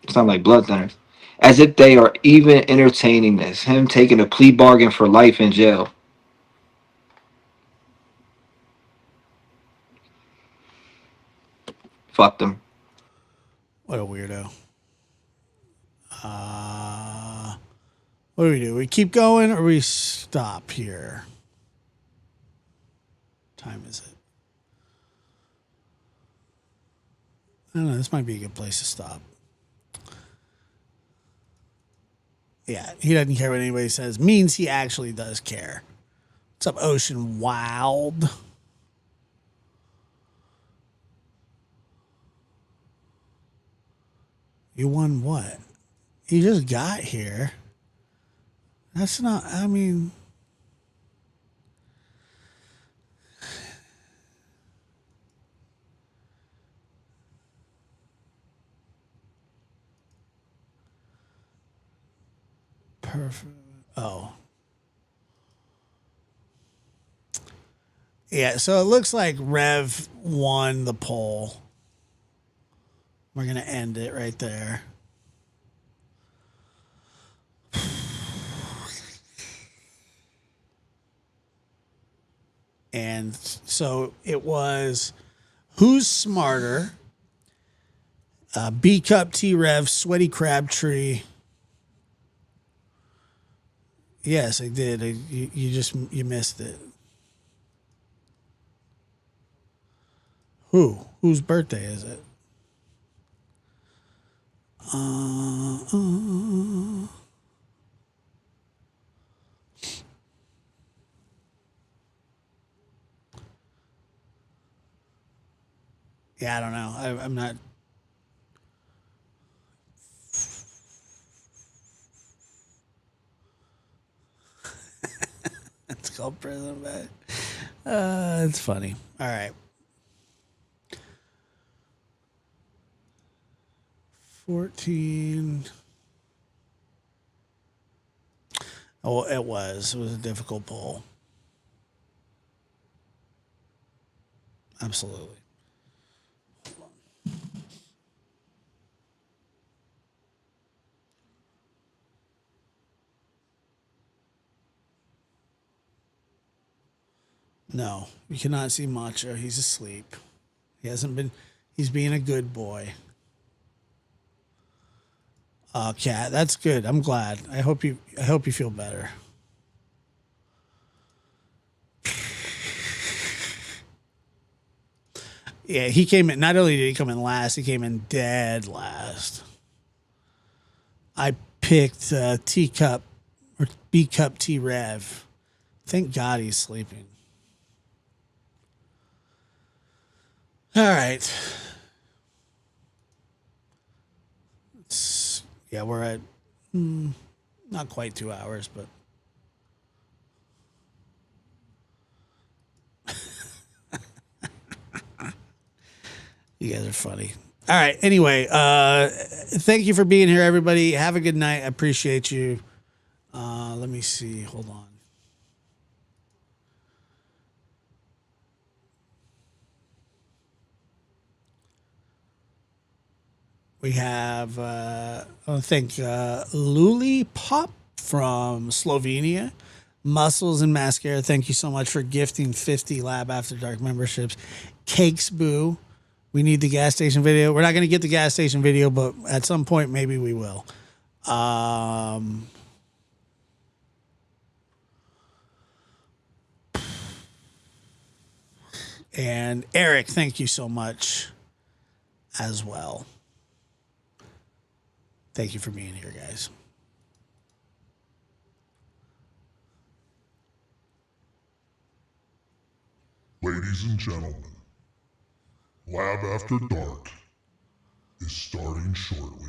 Sound like blood thinners. As if they are even entertaining this. Him taking a plea bargain for life in jail. Fuck them. What a weirdo. What do? We keep going or we stop here? What time is it? I don't know. This might be a good place to stop. Yeah, he doesn't care what anybody says. Means he actually does care. What's up, Ocean Wild? You won what? You just got here. That's not, I mean. Perfect. Oh. Yeah, so it looks like Rev won the poll. We're going to end it right there. And so it was Who's Smarter? B Cup, T Rev, Sweaty Crabtree. Yes, I did. You missed it. Whose birthday is it? Yeah, I don't know. I'm not. It's called Prison Bed. It's funny. All right. 14. Oh, it was. It was a difficult poll. Absolutely. No, you cannot see Macho. He's asleep. He hasn't been. He's being a good boy. Cat, that's good. I'm glad. I hope you feel better. Yeah, he came in. Not only did he come in last, he came in dead last. I picked T Cup or B Cup T Rev. Thank God he's sleeping. All right. Yeah, we're at not quite 2 hours, but you guys are funny. All right. Anyway, thank you for being here, everybody. Have a good night. I appreciate you. Let me see. Hold on. We have, I want to thank Luli Pop from Slovenia. Muscles and Mascara, thank you so much for gifting 50 Lab After Dark memberships. Cakes Boo, we need the gas station video. We're not going to get the gas station video, but at some point, maybe we will. And Eric, thank you so much as well. Thank you for being here, guys. Ladies and gentlemen, Lab After Dark is starting shortly.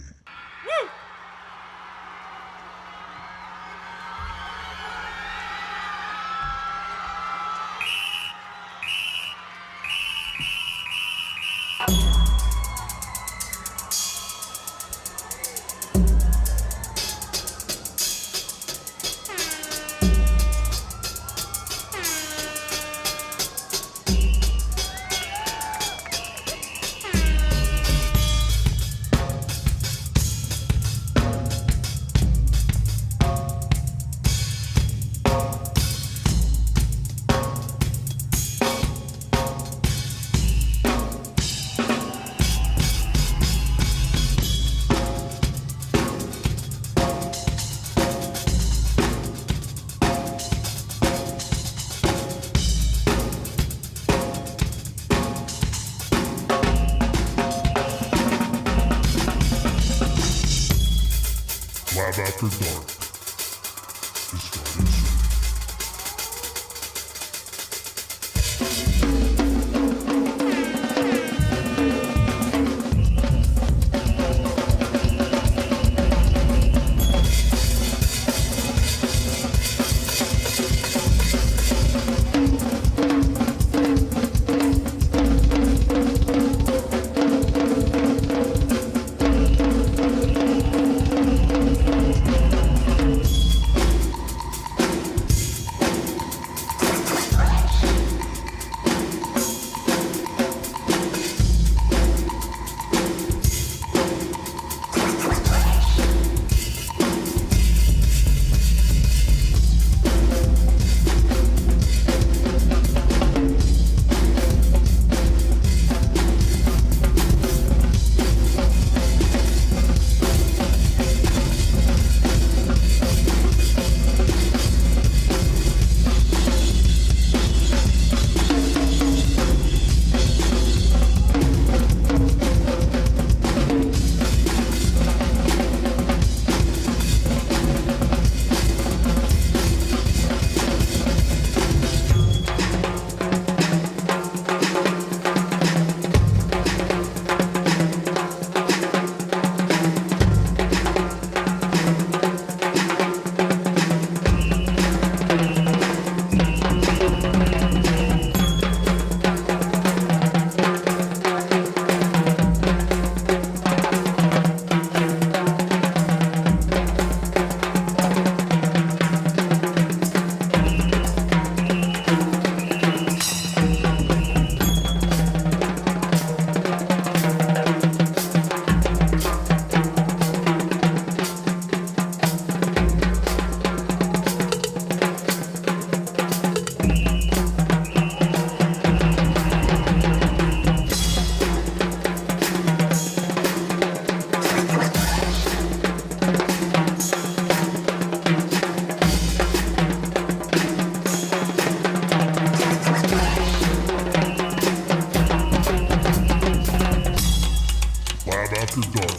After Dark is starting soon.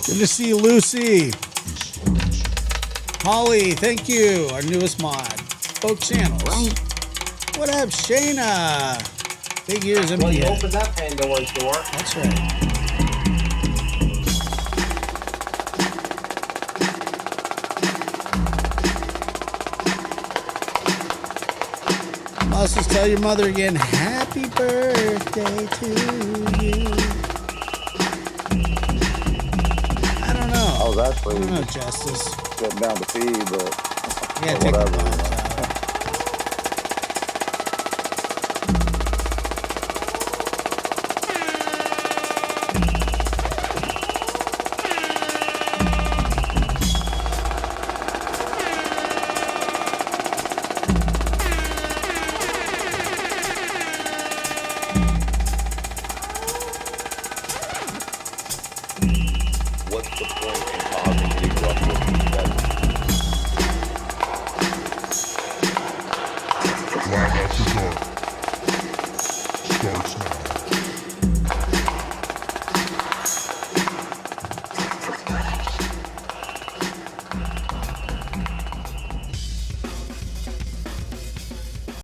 Good to see you, Lucy. Holly, thank you. Our newest mod. Both channels. What up, Shayna? Big ears in Well, you me. opened that Pandora's door. That's right. Also, tell your mother again, happy birthday to you. I was actually I don't know, Justice. sitting down to pee, but Yeah, take a whatever.